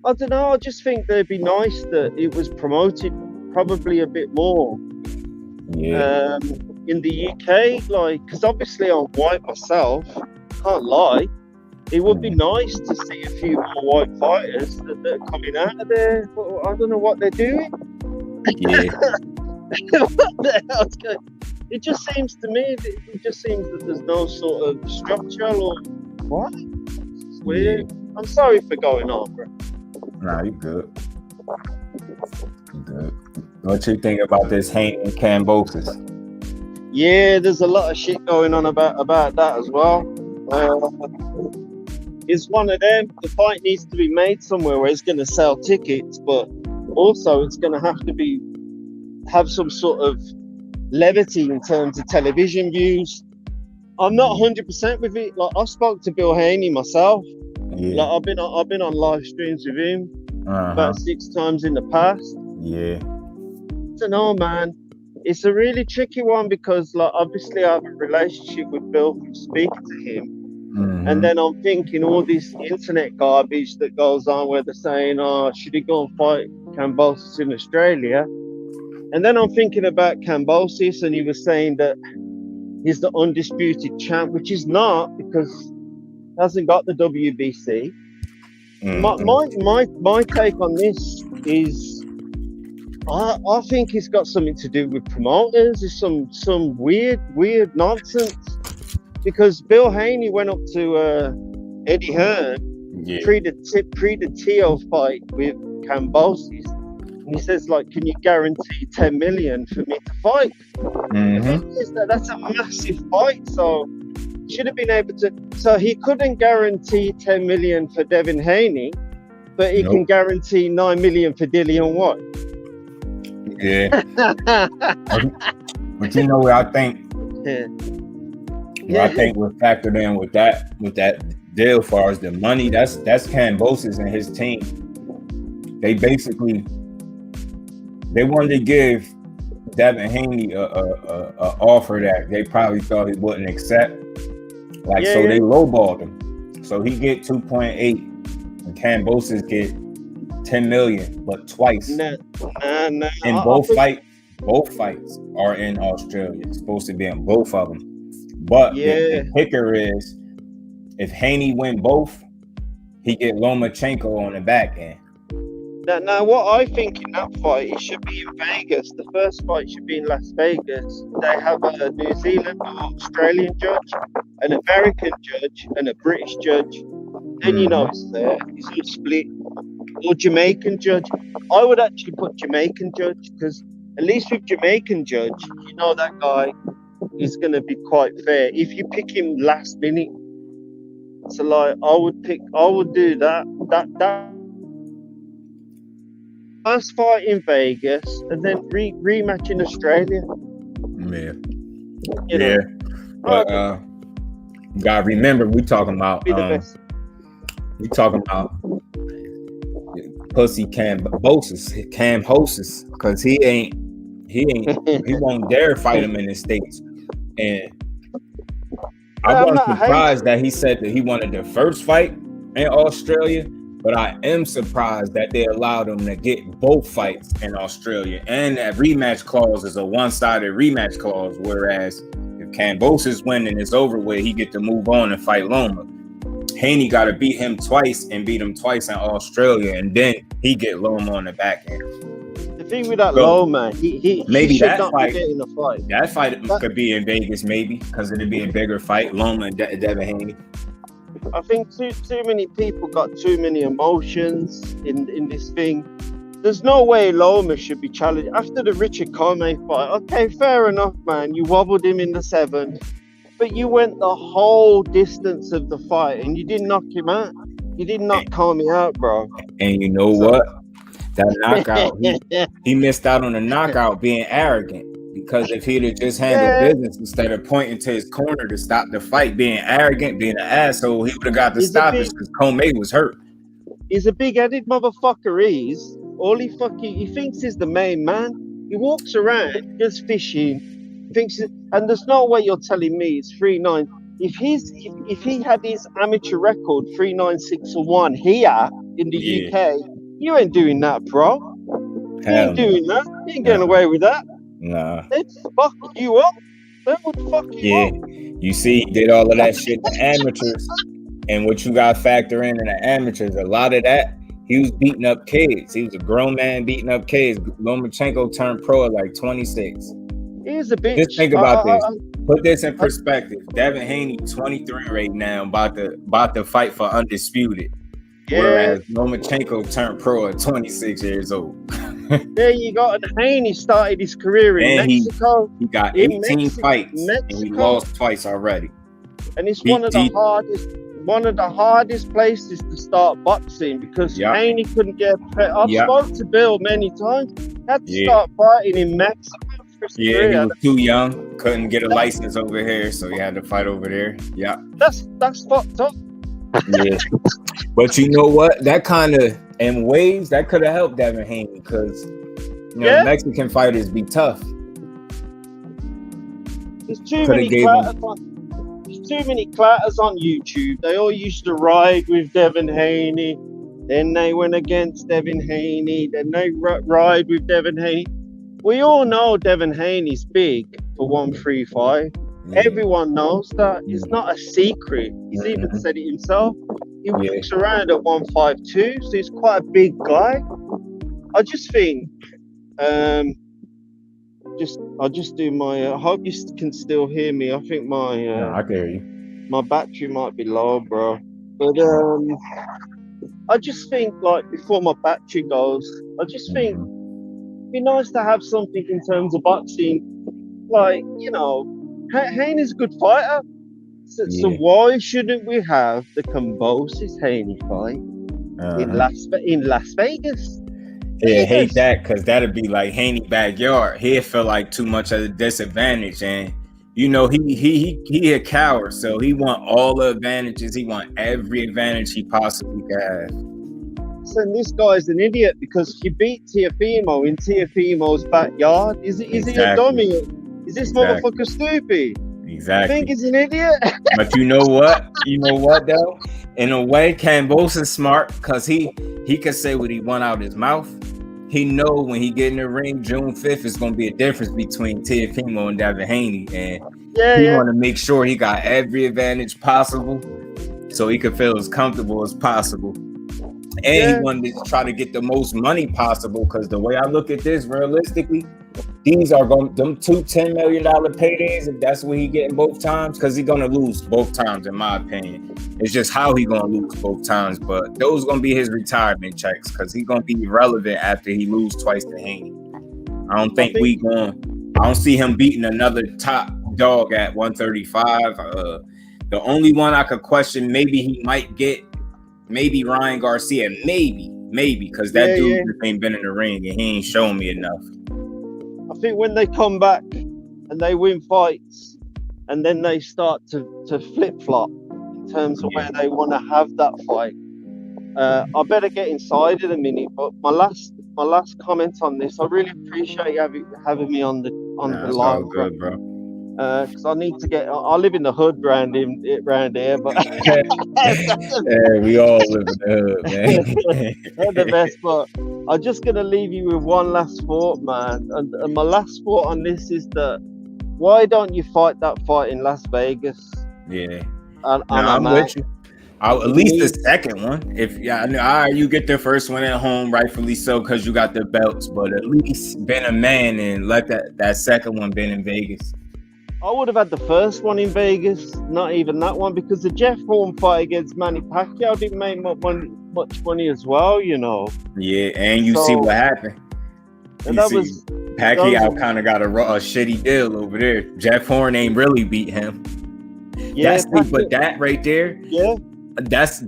I don't know. I just think it'd be nice that it was promoted probably a bit more. Yeah. In the UK, like, because obviously I'm white myself, can't lie. It would be nice to see a few more white fighters that are coming out of there. I don't know what they're doing. Yeah. What the hell's going? It just seems to me that there's no sort of structure or what? It's weird. Yeah. I'm sorry for going on, bro. Nah, you good. What you think about this Haney and Kambosos? Yeah, there's a lot of shit going on about that as well. It's one of them. The fight needs to be made somewhere where it's going to sell tickets, but also it's going to have to have some sort of levity in terms of television views. I'm not 100% with it. Like, I spoke to Bill Haney myself. Yeah. Like, I've been on live streams with him about 6 times in the past. Yeah. I don't know, man. It's a really tricky one because, like, obviously I have a relationship with Bill from speaking to him. Mm-hmm. And then I'm thinking all this internet garbage that goes on where they're saying, oh, should he go and fight Kambosos in Australia? And then I'm thinking about Kambosos, and he was saying that he's the undisputed champ, which he's not, because he hasn't got the WBC. Mm-hmm. My take on this is I think it's got something to do with promoters. It's some weird nonsense. Because Bill Haney went up to Eddie Hearn Yeah. pre the Tio fight with Kambosos, and he says like, "Can you guarantee 10 million for me to fight?" The thing is that's a massive fight, so he should have been able to. So he couldn't guarantee 10 million for Devin Haney, but he can guarantee 9 million for Dillian White. Yeah. But you know what I think? I think we're factored in with that deal as far as the money. That's Kambosos and his team. They wanted to give Devin Haney a offer that they probably thought he wouldn't accept. They lowballed him. So he get 2.8 and Kambosos get 10 million, but twice. Nah. And both fights are in Australia. It's supposed to be in both of them. But the kicker is, if Haney win both, he get Lomachenko on the back end. Now, what I think in that fight, it should be in Vegas. The first fight should be in Las Vegas. They have a New Zealand or Australian judge, an American judge, and a British judge. Then you know it's there. It's all split. Or Jamaican judge. I would actually put Jamaican judge, because at least with Jamaican judge, you know that guy is going to be quite fair. If you pick him last minute, so like I would do that first fight in Vegas and then rematch in Australia. But you gotta remember, we talking about pussy Kambosos, because he won't dare fight him in the States. And I wasn't surprised that he said that he wanted the first fight in Australia, but I am surprised that they allowed him to get both fights in Australia. And that rematch clause is a one-sided rematch clause, whereas if Kambosos win and it's over with, he get to move on and fight Loma. Haney got to beat him twice and beat him twice in Australia, and then he get Loma on the back end. The thing with that Loma, he should not be getting a fight. That fight could be in Vegas, maybe, because it'd be a bigger fight. Loma and Devin Haney. I think too many people got too many emotions in this thing. There's no way Loma should be challenged after the Richard Comey fight. Okay, fair enough, man. You wobbled him in the 7th, but you went the whole distance of the fight and you didn't knock him out. You did not call me out, bro. And you know what? That knockout, he missed out on the knockout being arrogant. Because if he'd have just handled business instead of pointing to his corner to stop the fight, being arrogant, being an asshole, he would have got the stoppage because Comey was hurt. He's a big-headed motherfucker. He thinks he's the main man. He walks around, goes fishing, and there's no way you're telling me it's 3-9. If he had his amateur record 3-9-6-1 here in the UK, you ain't doing that, bro. You ain't doing that. You ain't getting away with that. Nah. They'd fuck you up. They would fuck you up. You see, he did all of that shit to amateurs. And what you got to factor in the amateurs, a lot of that, he was beating up kids. He was a grown man beating up kids. Lomachenko turned pro at like 26. He's a bitch. Just think about this. Put this in perspective. Devin Haney, 23 right now, about to fight for Undisputed. Yeah. Whereas Lomachenko turned pro at 26 years old. There you go. And Haney started his career in Mexico. He got 18 fights and he lost twice already. And it's one of the hardest places to start boxing because Haney couldn't get I've spoken to Bill many times. He had to start fighting in Mexico. He was too young, couldn't get a license over here, so he had to fight over there. Yeah. That's fucked up. Yeah. But you know what? That kind of, in ways, that could have helped Devin Haney because Mexican fighters be tough. There's too many clatters on YouTube. They all used to ride with Devin Haney. Then they went against Devin Haney. Then they ride with Devin Haney. We all know Devin Haney's big for 135. Everyone knows that. It's not a secret. He's even said it himself. He walks around at 152, so he's quite a big guy. I just think, I'll just do my. I hope you can still hear me. I think my. I can hear you. My battery might be low, bro. But I just think, like, before my battery goes, I just think it'd be nice to have something in terms of boxing. Like, Haney's a good fighter. So why shouldn't we have the Kambosos Haney fight in Las Vegas? Yeah, hate that, because that'd be like Haney backyard. He'd feel like too much of a disadvantage, and he a coward, so he want all the advantages. He want every advantage he possibly can have. So this guy's an idiot because he beat Teofimo in Teofimo's backyard. Is he a dummy? Is this motherfucker stupid? Exactly. I think he's an idiot. But you know what? You know what though? In a way, Kambosos is smart because he could say what he want out his mouth. He know when he get in the ring June 5th, it's gonna be a difference between Teofimo and Devin Haney, and he want to make sure he got every advantage possible, so he could feel as comfortable as possible. And he wanted to try to get the most money possible, because the way I look at this, realistically, these are them two $10 million paydays, if that's what he getting both times, because he's gonna lose both times, in my opinion. It's just how he gonna lose both times, but those gonna be his retirement checks, because he's gonna be relevant after he lose twice to Haney. I don't see him beating another top dog at 135. The only one I could question, maybe he might get, maybe Ryan Garcia, maybe, because that dude just ain't been in the ring and he ain't shown me enough. I think when they come back and they win fights, and then they start to flip-flop in terms of where they want to have that fight, I better get inside in a minute. But my last comment on this, I really appreciate having me on the live. All good, bro. Because I need to get. I live in the hood around here, but we all live in the hood, man. They're the best. But I'm just gonna leave you with one last thought, man. And my last thought on this is that why don't you fight that fight in Las Vegas? Yeah, I'm with you. At least the second one. If you get the first one at home, rightfully so, because you got the belts. But at least been a man and let that second one been in Vegas. I would have had the first one in Vegas, not even that one, because the Jeff Horn fight against Manny Pacquiao didn't make much money as well, Yeah, and you see what happened. Pacquiao kind of got a shitty deal over there. Jeff Horn ain't really beat him. Yeah, but that right there, that's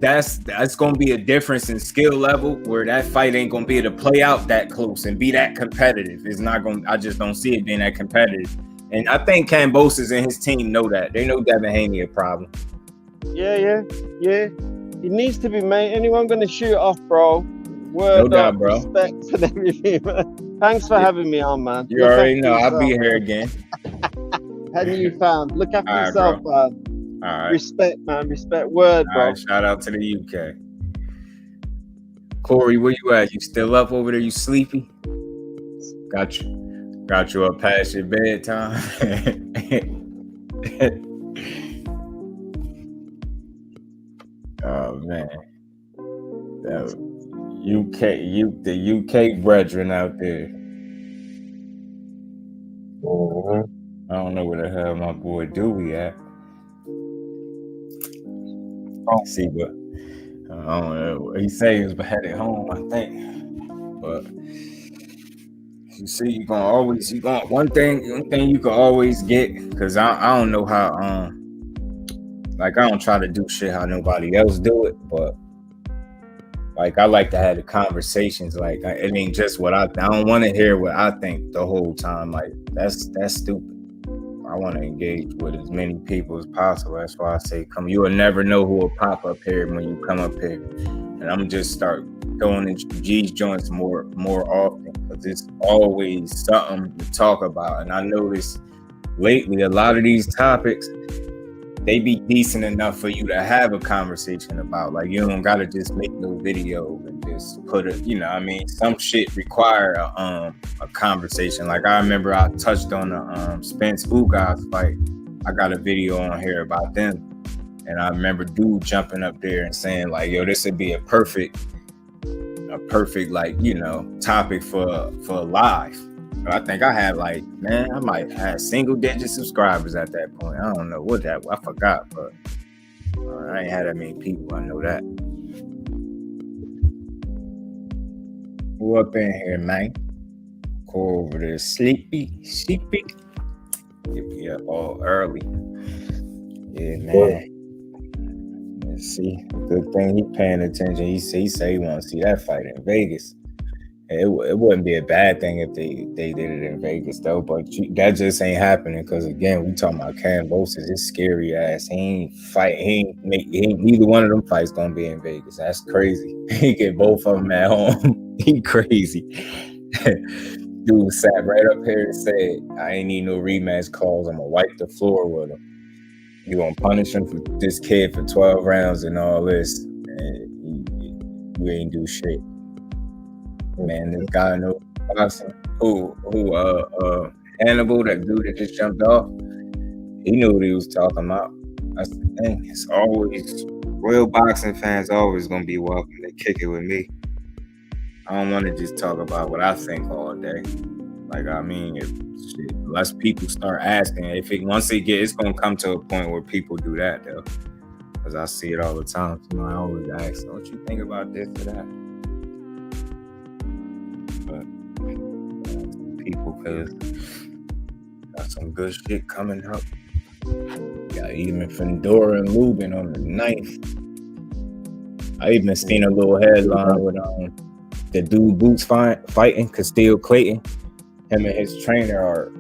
gonna be a difference in skill level, where that fight ain't gonna be able to play out that close and be that competitive. It's not gonna. I just don't see it being that competitive. And I think Kambosos and his team know that. They know Devin Haney a problem. Yeah. It needs to be made. Anyone going to shoot off, bro? No doubt, bro. Respect and everything, man. Thanks for having me on, man. You already know. I'll be here again. And you found. Look after yourself, man. All right. Respect, man. Respect. Word, bro. All right, shout out to the UK. Corey, where you at? You still up over there? You sleepy? Got you up past your bedtime. Oh man, the UK brethren out there. I don't know where the hell my boy Dewey at. See, but I don't know. He said he was headed home, I think, but. You see, one thing you can always get, because I don't know how I don't try to do shit how nobody else do it, but like I like to have the conversations. Like it ain't just what I don't want to hear what I think the whole time. Like that's stupid. I want to engage with as many people as possible. That's why I say come. You will never know who will pop up here when you come up here, and I'm just start going into G's joints more often, because it's always something to talk about. And I noticed lately a lot of these topics, they be decent enough for you to have a conversation about. Like you don't gotta just make no video and just put it. Some shit require a conversation. Like I remember I touched on the Spence Ugas fight. I got a video on here about them, and I remember dude jumping up there and saying like, "Yo, this would be a perfect topic for live." But I think I had I might have single digit subscribers at that point. I don't know what I forgot, but I ain't had that many people. I know that. Who up in here, man? Go over there, sleepy. Get me up all early. Yeah, man. Let's see. Good thing he paying attention. He say he want to see that fight in Vegas. It wouldn't be a bad thing if they did it in Vegas though, but that just ain't happening because again, we talking about Kambosos, his scary ass. He ain't neither one of them fights gonna be in Vegas. That's crazy. He get both of them at home. He crazy. Dude sat right up here and said, "I ain't need no rematch calls. I'm gonna wipe the floor with him. You gonna punish him for this kid for 12 rounds and all this, and you ain't do shit." Man, this guy knows boxing. Who Hannibal, that dude that just jumped off, he knew what he was talking about. That's the thing. It's always real boxing fans always gonna be welcome to kick it with me. I don't want to just talk about what I think all day. Like, I mean, unless people start asking, it's gonna come to a point where people do that though, because I see it all the time. So I always ask, "Don't you think about this or that?" But people, cause got some good shit coming up. Got even Fedora and Lubin on the 9th. I even seen a little headline with the dude Boots fighting Castile Clayton. Him and his trainer or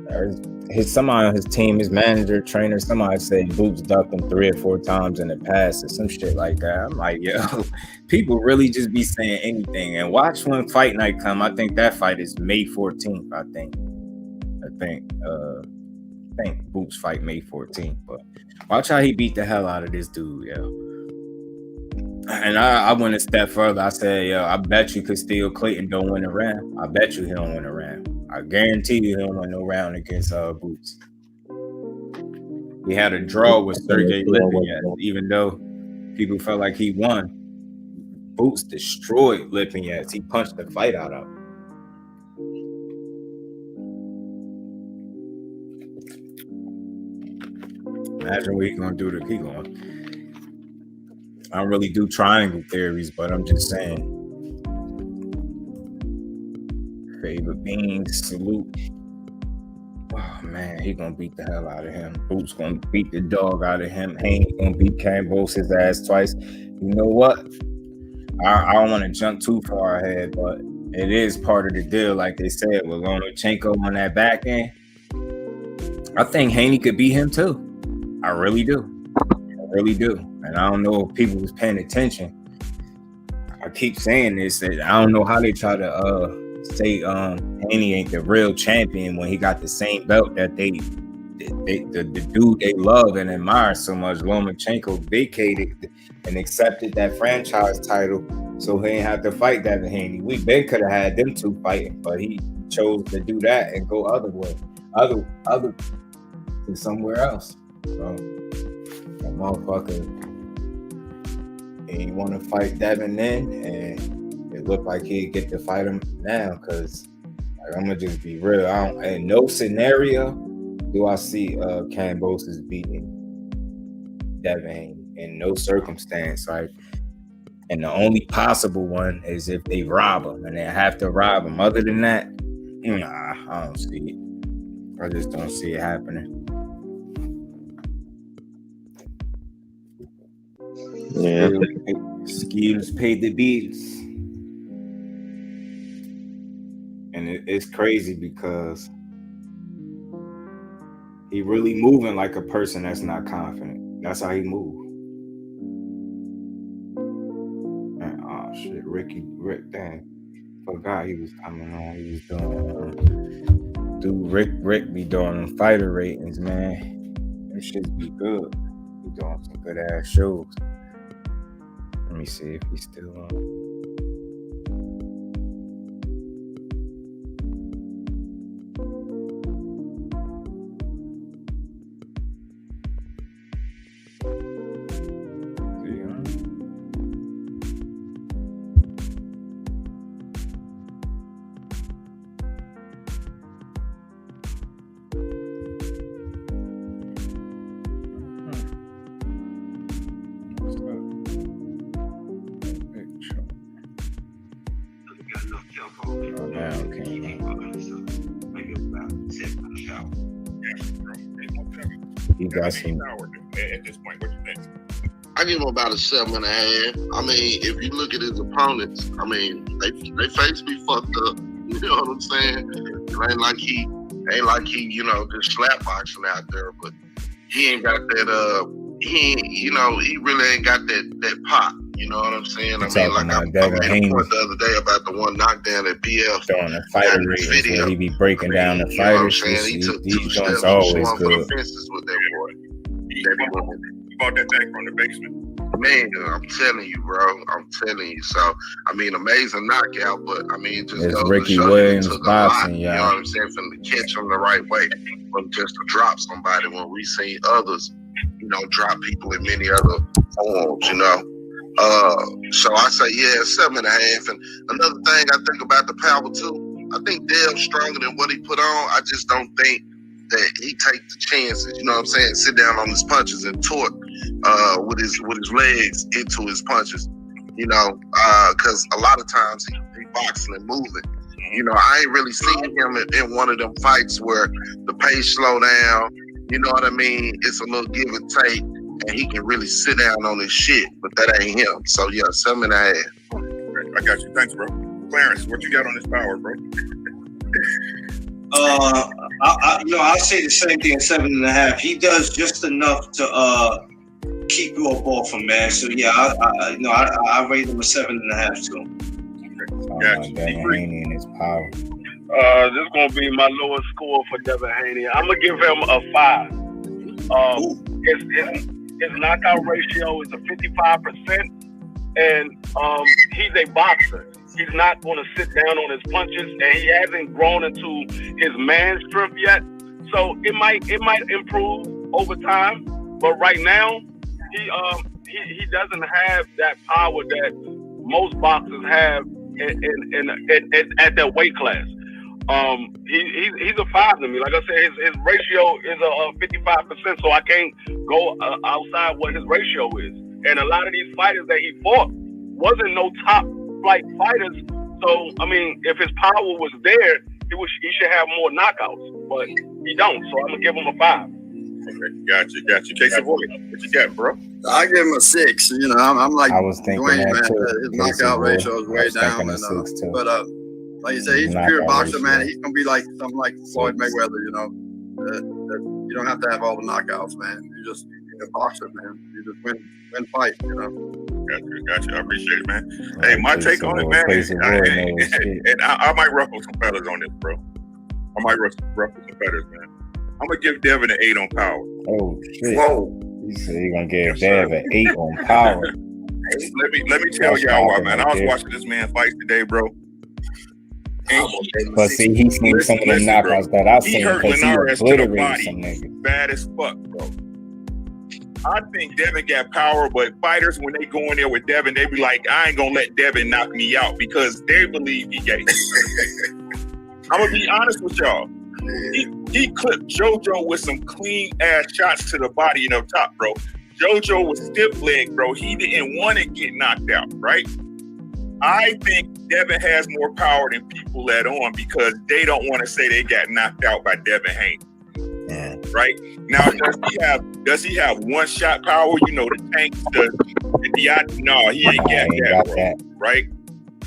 somebody on his team, his manager, trainer, somebody said Boots ducked him 3 or 4 times in the past or some shit like that. I'm like, yo, people really just be saying anything. And watch when fight night come. I think that fight is May 14th. I think Boots fight May 14th. But watch how he beat the hell out of this dude, yo. And I went a step further. I said, yo, I bet you Castile Clayton don't win a round. I bet you he don't win a round. I guarantee you he don't win no round against Boots. He had a draw with Sergey Lipinets, even though people felt like he won. Boots destroyed Lipinets. He punched the fight out of him. Imagine what he's gonna do to keep going. I don't really do triangle theories, but I'm just saying. Favorite Beans, salute. Oh man, he gonna beat the hell out of him. Boots gonna beat the dog out of him. Haney gonna beat Kambosos' ass twice. You know what? I don't want to jump too far ahead, but it is part of the deal, like they said, with Lomachenko on that back end. I think Haney could beat him too. I really do. And I don't know if people was paying attention. I keep saying this, that I don't know how they try to say Haney ain't the real champion when he got the same belt that the dude they love and admire so much, Lomachenko, vacated and accepted that franchise title, so he ain't have to fight that Haney. We could have had them two fighting, but he chose to do that and go other to somewhere else. So that motherfucker, he want to fight Devin then, and it looked like he'd get to fight him now, because like, I'm gonna just be real. In no scenario do I see Kambosos beating Devin, in no circumstance. Like, and the only possible one is if they rob him, and they have to rob him. Other than that, nah, I don't see it. I just don't see it happening. Yeah. Skills paid the bills. And it's crazy because he really moving like a person that's not confident. That's how he move. And, oh shit, Rick, dang. Forgot he was coming on. He was doing Rick be doing fighter ratings, man. That shit be good. He doing some good ass shows. Let me see if he's still on. You got some at this point. What you think? I give him about a 7.5. I mean, if you look at his opponents, I mean, they face be fucked up. You know what I'm saying? It ain't like he, just slap boxing out there, but he ain't got that. He really ain't got that pop. You know what I'm saying? I mean, like I made a point the other day about the one knockdown at BF. Throwing the fighter ratings where he be breaking down the fighters. He took these 2 joints steps always for good. the fences with that boy. You bought that thing from the basement. Man, I'm telling you, bro. I'm telling you. So, I mean, amazing knockout, but I mean, just it's goes Ricky to show Williams you it took boxing, a lot, you know what I'm saying, from to catch him the right way, from just to drop somebody when we seen others, drop people in many other forms, So I say, 7.5. And another thing I think about the power too, I think Dale's stronger than what he put on. I just don't think that he take the chances, you know what I'm saying, sit down on his punches and torque with his legs into his punches, because a lot of times he boxing and moving. I ain't really seen him in one of them fights where the pace slow down, you know what I mean? It's a little give and take, and he can really sit down on his shit, but that ain't him. So 7.5. I got you. Thanks, bro. Clarence, what you got on this power, bro? I say the same thing at 7.5. He does just enough to keep you up off him, man. So I rate him a 7.5 too. Haney and his power. This is gonna be my lowest score for Devin Haney. I'm gonna give him a 5. His knockout ratio is a 55%, and he's a boxer. He's not going to sit down on his punches, and he hasn't grown into his man strength yet. So it might improve over time, but right now he doesn't have that power that most boxers have at that weight class. He's a 5 to me. Like I said, his ratio is a 55%, so I can't go outside what his ratio is. And a lot of these fighters that he fought wasn't no top flight fighters. So I mean, if his power was there, he should have more knockouts, but he don't. So I'm gonna give him a 5. Okay, got you. Casey Boy, what you got, bro? I give him a 6. I'm like I was thinking Dwayne, that man. too. His knockout ratio is way down. But like you say, he's a pure boxer, man. He's gonna be like something like Floyd Mayweather. You don't have to have all the knockouts, man. You're a boxer, man. You just win fight. Got you. I appreciate it, man. Hey, my take on it, man. And I might ruffle some feathers on this, bro. I might ruffle some feathers, man. I'm gonna give Devin an 8 on power. Oh shit! Whoa! You said you're gonna give Devin an 8 on power. Let me tell y'all why, man. I was watching this man fight today, bro. But see, he's seen some of the knockouts that I've seen because he obliterated some niggas. Bad as fuck, bro. I think Devin got power, but fighters, when they go in there with Devin, they be like, I ain't gonna let Devin knock me out because they believe he gay. I'm gonna be honest with y'all. He clipped JoJo with some clean ass shots to the body and up top, bro. JoJo was stiff leg, bro. He didn't want to get knocked out, right? I think Devin has more power than people let on because they don't want to say they got knocked out by Devin Haney. Yeah. Right? Now, does he have one shot power? The tank, no, he ain't got that, bro. Right?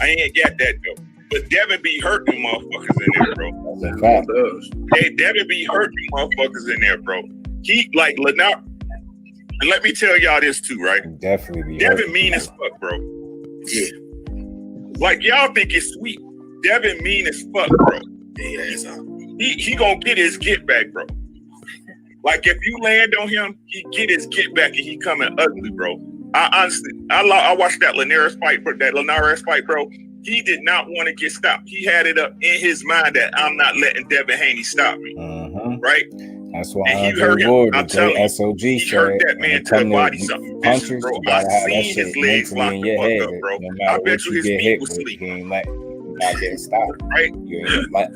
I ain't got that though. But Devin be hurting motherfuckers in there, bro. Hey, Devin be hurting motherfuckers in there, bro. He like Lennar. And let me tell y'all this too, right? Definitely. Devin mean as fuck, bro. Yeah. Like y'all think it's sweet. Devin mean as fuck, bro. Yeah, he gonna get his get back, bro. Like if you land on him, he get his get back and he coming ugly, bro. I watched that Linares fight, bro. He did not want to get stopped. He had it up in his mind that I'm not letting Devin Haney stop me. Right? That's why he hurt him. I'm telling you, SOG he hurt that man to the body something vicious, bro. I seen his legs lock the fuck up, bro. I bet you his feet was sleep. Not getting stopped. Right? I'm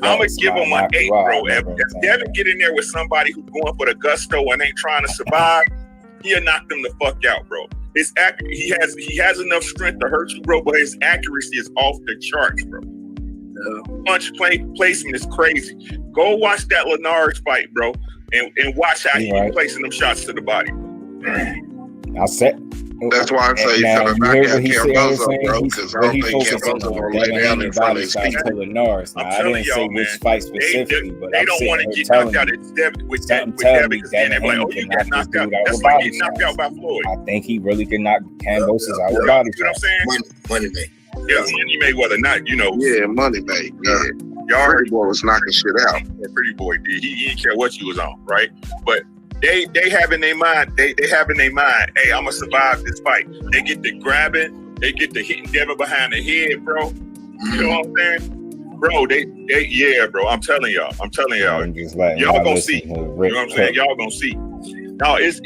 going to give him an 8, bro. If Devin get in there with somebody who's going for the gusto and ain't trying to survive, he'll knock them the fuck out, bro. He has enough strength to hurt you, bro, but his accuracy is off the charts, bro. Punch placement is crazy. Go watch that Linares fight, bro, and watch how he placing them shots to the body. I said. That's why I say he's coming back at Kambosos, bro, because I don't think Kambosos gonna lay down in front of his feet. I didn't say which fight specifically, but they don't want to get knocked out with Devin because then they're like, oh, you got knocked out. That's like getting knocked out by Floyd. I think he really could knock Kambosos out with body shots. You know what I'm saying? Money May. Yeah, Money Mayweather, not, you know. Yeah, Money May. Yeah. Pretty Boy was knocking shit out. Yeah, Pretty Boy did. He didn't care what you was on, right? But they have in their mind, they have in their mind, hey, I'm gonna survive this fight. They get to grabbing, they get to hitting Devin behind the head, bro. You know what I'm saying? Bro, yeah, bro. I'm telling y'all. Y'all gonna see. You know what I'm saying? Y'all gonna see. No, it's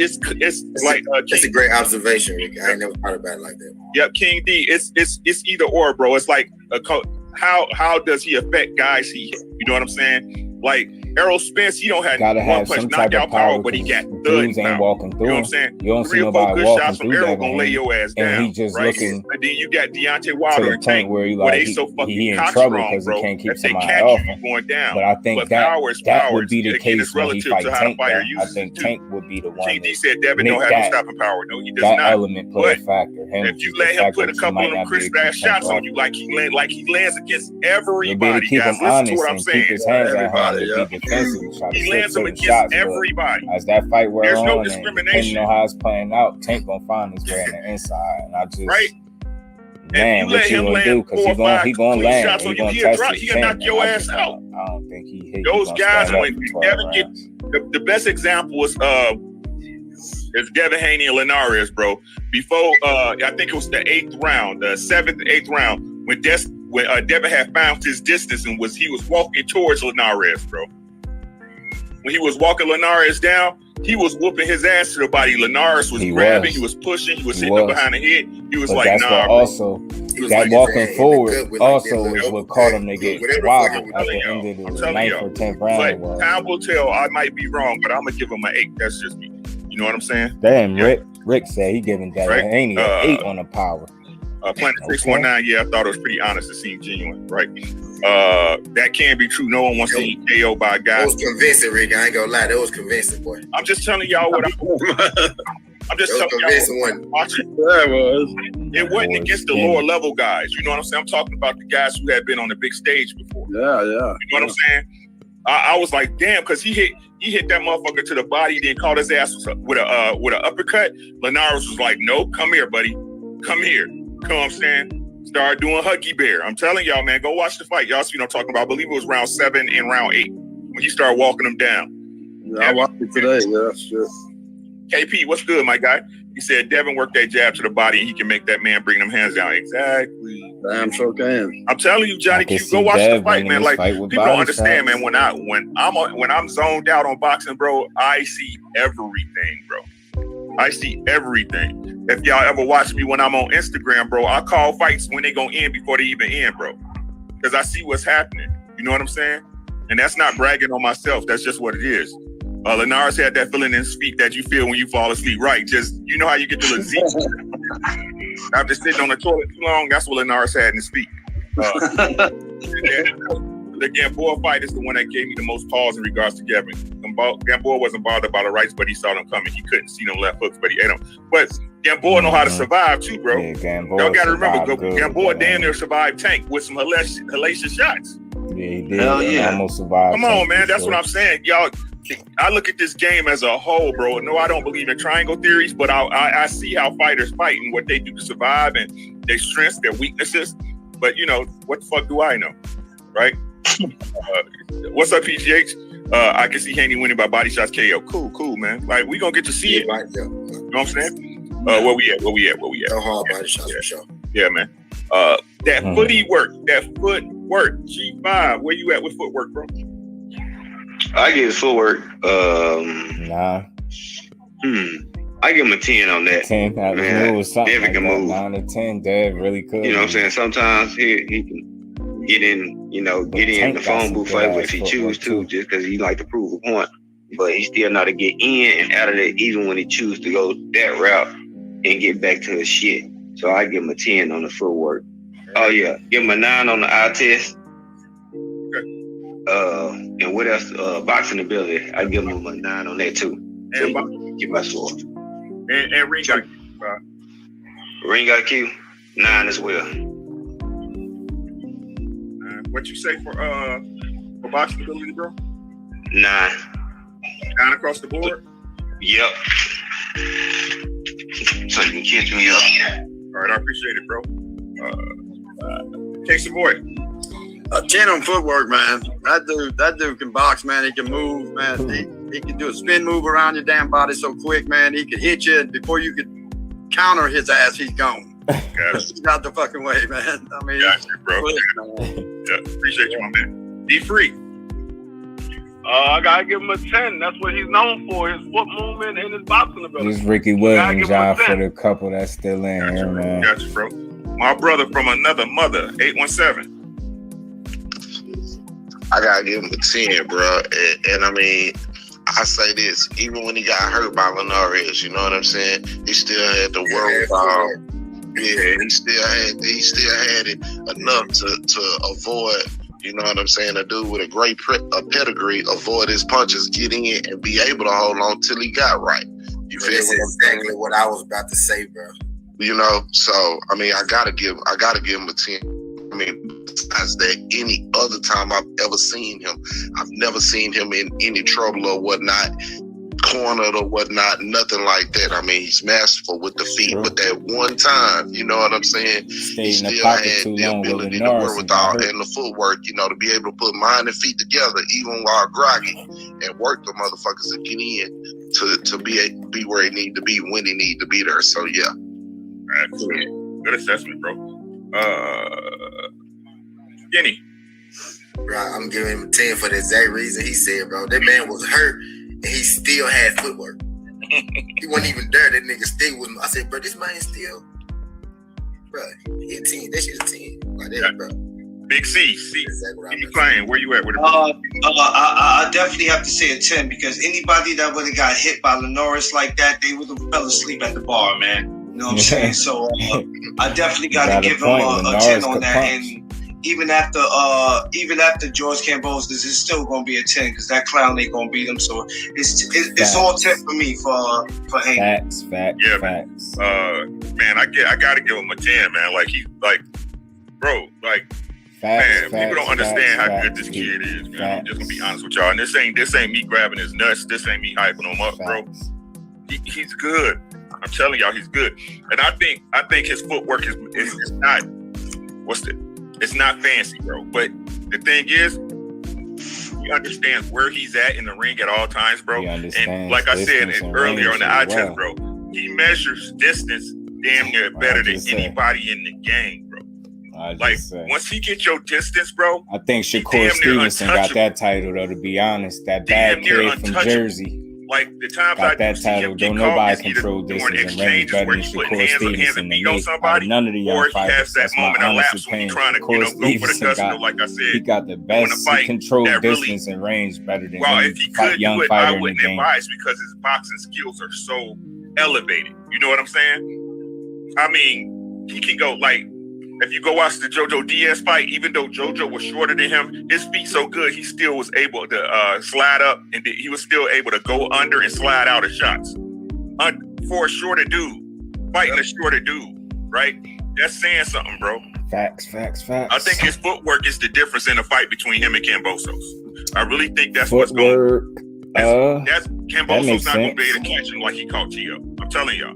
like it's a great observation, Rick. I ain't never thought about it like that. Yep, King D. It's either or, bro. It's like how does he affect guys he hit? You know what I'm saying? Like Errol Spence, he don't have one punch knockout power, but he got thud ain't walking through. You know what I'm saying? You don't 3 see or 4 good shots from Errol gonna lay him, your ass and down. he just right? looking And then you got Deontay Wilder and Tank, where they so fucking he in cock trouble strong, because bro. he can't keep If they somebody catch off you, him. going down. But I think that would be the case when he fight Tank. I think Tank would be the one. King D said Devin don't have no stopping power. No, he does not. That element play a factor. If you let him put a couple of them crisp ass shots on you, like he lands against everybody, guys, listen to what I'm saying. He lands them against everybody. As that fight wears There's no on, discrimination. You know how it's playing out. Tank gonna find his way on the inside, and I just man, what you gonna do? Because he gonna land. He gonna test he gonna knock your ass out. I don't think he hit those guys. When Devin get the best example is Devin Haney and Linares, bro. Before I think it was the 8th round, the 7th, 8th round, when Devin had found his distance and he was walking towards Linares, bro. When he was walking Linares down, he was whooping his ass to the body. Linares was grabbing, he was pushing, he was hitting him behind the head. He was like, nah, bro. Also, that walking forward also is what caught him to get wobbled at the end of the 9th or 10th round. But time will tell. I might be wrong, but I'm gonna give him an 8. That's just me. You know what I'm saying? Damn, Rick said he giving Devin Haney an 8 on the power. Planet 619, yeah, I thought it was pretty honest. It seemed genuine, right? That can be true. No one wants to eat KO by a guy. That was convincing, Rick. I ain't gonna lie. That was convincing, boy. I'm just telling y'all what I'm just telling y'all what it wasn't against the lower level guys. You know what I'm saying? I'm talking about the guys who had been on the big stage before. Yeah. You know what I'm saying? I was like, damn, because he hit that motherfucker to the body, then caught his ass with an uppercut. Linares was like, no, come here, buddy. Come here. You know what I'm saying? Start doing Huggy Bear. I'm telling y'all, man, go watch the fight. Y'all see what I'm talking about. I believe it was round 7 and round 8 when he started walking them down. Yeah, I watched it today. Yeah, sure. KP, what's good, my guy? He said Devin worked that jab to the body and he can make that man bring them hands down. Exactly. Damn sure can. I'm telling you, Johnny Q, go watch the fight, man. Like, people don't understand, man. When I'm zoned out on boxing, bro, I see everything, bro. I see everything. If y'all ever watch me when I'm on Instagram, bro, I call fights when they gonna end before they even end, bro. Because I see what's happening. You know what I'm saying? And that's not bragging on myself. That's just what it is. Linares had that feeling in his feet that you feel when you fall asleep, right? Just, you know how you get the Z. After sitting on the toilet too long, that's what Linares had in his feet. The Gamboa fight is the one that gave me the most pause in regards to Gavin. Gamboa wasn't bothered by the rights, but he saw them coming. He couldn't see them left hooks, but he ate them. But Gamboa know how to survive too, bro. Yeah, y'all got to remember, Gamboa damn near survived Tank with some hellacious shots. Yeah, he did. Hell yeah. Almost survived. Come on, man. That's what I'm saying. Y'all, I look at this game as a whole, bro. No, I don't believe in triangle theories, but I see how fighters fight and what they do to survive and their strengths, their weaknesses. But, you know, what the fuck do I know, right? What's up, PGH? I can see Haney winning by body shots KO. Cool, man. Like, we gonna get to see it. Right, yeah. You know what I'm saying? Where we at? No hard body shots for sure. Yeah, man. That footwork. G5, where you at with footwork, bro? I give footwork. Nah. I give him a 10 on that. 10. I knew it was something like that. Move. 9 to 10. Dev really could. You know what I'm saying? Sometimes he can get in, get in the phone booth fight if he choose to, just because he like to prove a point. But he still know to get in and out of there, even when he choose to go that route and get back to his shit. So I give him a 10 on the footwork. Oh yeah, give him a 9 on the eye test. And what else? Boxing ability. I give him a 9 on that too. So get my score. And ring got Ring IQ 9 as well. What you say for boxing ability, bro? 9. 9 across the board. Yep. So you can catch me up. All right, I appreciate it, bro. Casey Boy. 10 on footwork, man. That dude can box, man. He can move, man. He can do a spin move around your damn body so quick, man. He could hit you before you could counter his ass. He's gone. He's out the fucking way, man. I mean, got you, bro. Yeah, appreciate you, my man. Be free. I gotta give him a 10. That's what he's known for: his foot movement and his boxing ability. This Ricky Williams, y'all, for the couple that's still in here, man. Got you, bro. My brother from another mother, 817. I gotta give him a 10, bro. And I mean, I say this, even when he got hurt by Linares, you know what I'm saying? He still had the wherewithal. Yeah, he still had it enough to avoid, you know what I'm saying? A dude with a great pedigree, avoid his punches, get in, and be able to hold on till he got right. You feel That's exactly what I was about to say, bro. You know, so I mean, I gotta give him a 10. I mean, besides that, any other time I've ever seen him, I've never seen him in any trouble or whatnot, cornered or whatnot, nothing like that. I mean, he's masterful with the feet, but that one time, you know what I'm saying? He still had the ability to work with and the footwork, you know, to be able to put mind and feet together, even while groggy, and work the motherfuckers to get in to be where he need to be when he need to be there. So yeah. Absolutely. Good assessment, bro. Kenny. Bro, I'm giving him a 10 for the exact reason he said, bro. That man was hurt and he still had footwork. He wasn't even there. That nigga still with him. I said, bro, this man still, bro, he a 10. That shit's a 10. Like that, bro. Big C. Exactly Keep playing. Where you at with it? I definitely have to say a 10 because anybody that would have got hit by Linares like that, they would have fell asleep at the bar, man. You know what I'm saying? So I definitely got to give him a 10 on that. And even after George Kambosos, this is still gonna be a 10 because that clown ain't gonna beat him. So it's all 10 for me for Haney. Facts. Yeah, facts. Man, I gotta give him a 10, man. Like he's like, bro, like. Man, people don't understand how good this kid is, man. I'm just gonna be honest with y'all. And this ain't me grabbing his nuts. This ain't me hyping him up, bro. He's good. I'm telling y'all, he's good. And I think his footwork is not it's not fancy, bro. But the thing is, he understands where he's at in the ring at all times, bro. And like I said earlier on the eye test, bro, he measures distance damn near better than anybody in the game, bro. Like, once he gets your distance, bro. I think Shakur Stevenson got that title, though, to be honest. That bad kid from Jersey. Like, the times got that title. Don't nobody control distance and range better than Shakur Stevenson. None of the young fighters. That's my honest opinion. Shakur Stevenson like I said, he got the best control distance and range better than any young fighter in the game. I wouldn't advise because his boxing skills are so elevated. You know what I'm saying? I mean, he can go like, if you go watch the Jojo Diaz fight, even though Jojo was shorter than him, his feet so good, he still was able to slide up, and he was still able to go under and slide out of shots. For a shorter dude, fighting a shorter dude, right? That's saying something, bro. Facts. I think his footwork is the difference in the fight between him and Kambosos. I really think that's what's going on. That's Kambosos not going to be able to catch him like he caught Gio. I'm telling y'all.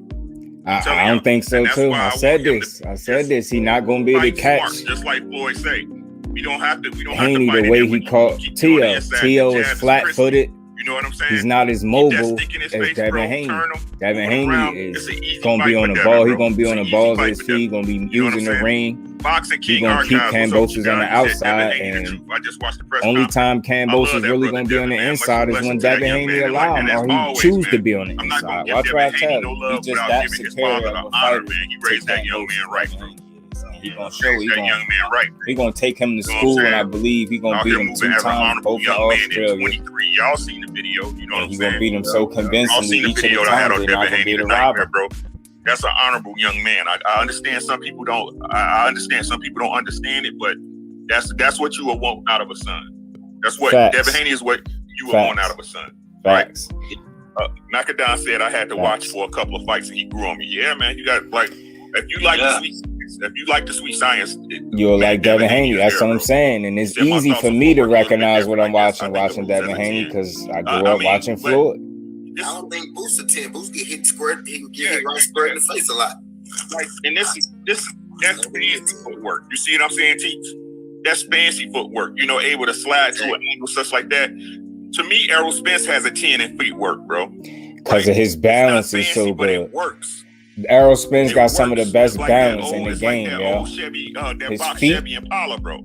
I don't think so too. I said this. He not gonna be able to catch. Smart, just like Floyd say, we don't have to. Haney, the way he caught Tio. Tio is flat-footed. You know what I'm saying? He's not as mobile as Devin Haney. Devin Haney is gonna be on the ball. He's gonna be on the balls of his feet. He's gonna be using the ring. He's gonna keep Kambosos on the outside, and only time Kambosos really gonna be on the inside is when Devin Haney allow him, or he choose to be on the inside. Watch what I tell you. He just that superior of a fighter. He raised that young man right. He gonna show. He gonna take him to school, and I believe he gonna beat him 2 times, both in Australia. 23. Y'all seen the video? You know what I'm saying? He gonna beat him so convincingly each of the times. They're not gonna be the robber, bro. That's an honorable young man. I understand some people don't. I understand some people don't understand it, but that's what you would want out of a son. That's what Facts. Devin Haney is. What you would Facts. want out of a son. Facts. Macadon said I had to watch for a couple of fights and he grew on me. Yeah, man, you got like if you like the sweet science, You'll like Devin Haney. That's what I'm saying, and it's easy for me to recognize what I'm watching Devin Haney because I grew up watching Floyd. I don't think Boost a 10. Boost get hit square. He can get hit right square in the face a lot. Like, and that's fancy footwork. You see what I'm saying, Teach? That's fancy footwork. You know, able to slide to an angle, such like that. To me, Errol Spence has a 10 in footwork, bro. Because of his balance is so good. It works. Errol Spence got some of the best like balance in the game, yo. His feet, Chevy Impala, bro.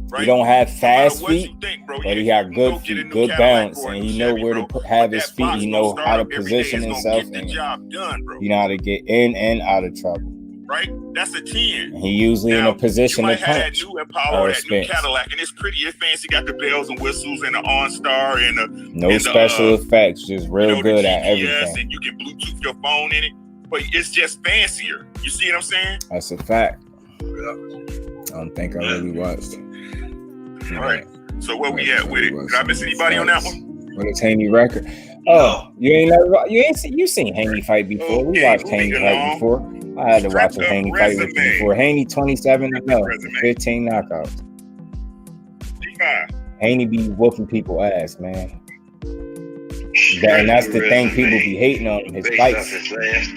Right? He don't have fast feet, bro, but he got good feet, good balance, and he know where to have his feet. He know how to position himself, and you know how to get in and out of trouble. Right? That's a 10. And he usually in a position to punch. That new Impala, that new Cadillac, and it's pretty. It's fancy. Got the bells and whistles and the OnStar and the no special effects, just real good at everything. And you can Bluetooth your phone in it, but it's just fancier. You see what I'm saying? That's a fact. I don't think I really watched it. All right. So where we at with it? Did I miss anybody on that one? With his Haney record. Oh, you seen Haney fight before? We watched Haney fight before. I had to watch a Haney fight with you before. Haney 27-0, 15 knockouts. Haney be whooping people ass, man. And that's the thing, people be hating on him. His fights,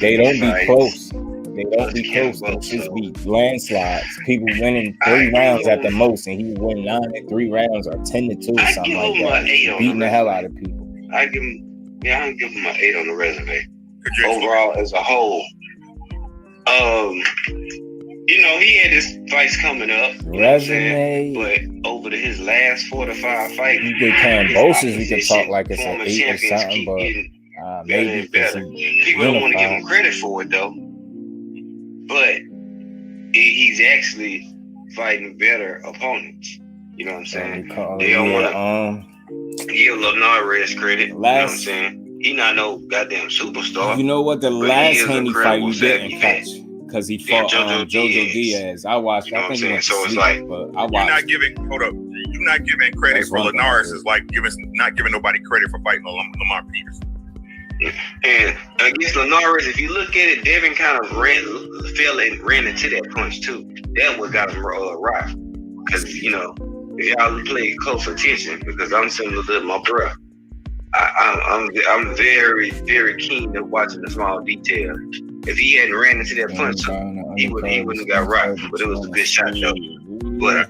they don't be close. They don't be close. They just be landslides. People winning 3 rounds at the most, and he win 9 in 3 rounds or 10-2 or something like that. Beating the hell out of people. I give him an 8 on the resume. Overall, as a whole. You know, he had his fights coming up. Resume. But over his last 4 to 5 fights, you get Kambosos, we can talk like it's an 8 or something, but maybe better. People don't want to give him credit for it though. But he's actually fighting better opponents. You know what I'm saying? They don't want to give Linares credit. You know what I'm saying? He not no goddamn superstar. You know what? The last Haney fight you didn't catch because he fought Jojo Diaz. I watched. You know I think what I'm saying? So it's like, but I watched. You're not giving credit for Linares. It's like not giving nobody credit for fighting Lamar Peters. And against Linares, if you look at it, Devin kind of ran into that punch too. That what got him rocked. Because you know, if y'all play close attention, because I'm similar to my bro. I'm very, very keen to watching the small detail. If he hadn't ran into that punch, he wouldn't have got rocked. But it was a good shot though. But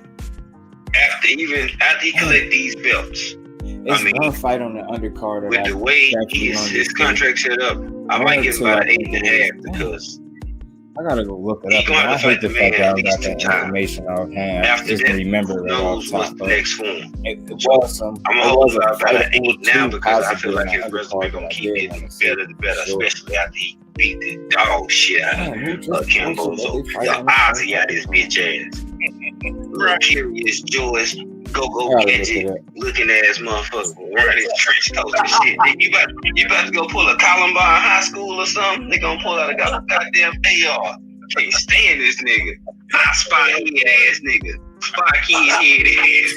after he collect these belts, it's one fight on the undercard. With the way his contract set up, I might give him about an 8.5 because I gotta go look it up. I hate the fact that I got that information offhand. Just to remember it off top. Next form. It was some. I'm gonna hold about an 8 now because I feel like his resume gonna keep getting better and better, especially after he beat the dog shit out of Kambosos. The Ozzy out his bitch ass. Curious Joyce. Go gadget looking ass motherfucker wearing his trench coat and shit. You about to go pull a Columbine High School or something? They gonna pull out a goddamn AR. Can't stand this nigga. Hot spot head ass nigga. Spot kid head ass.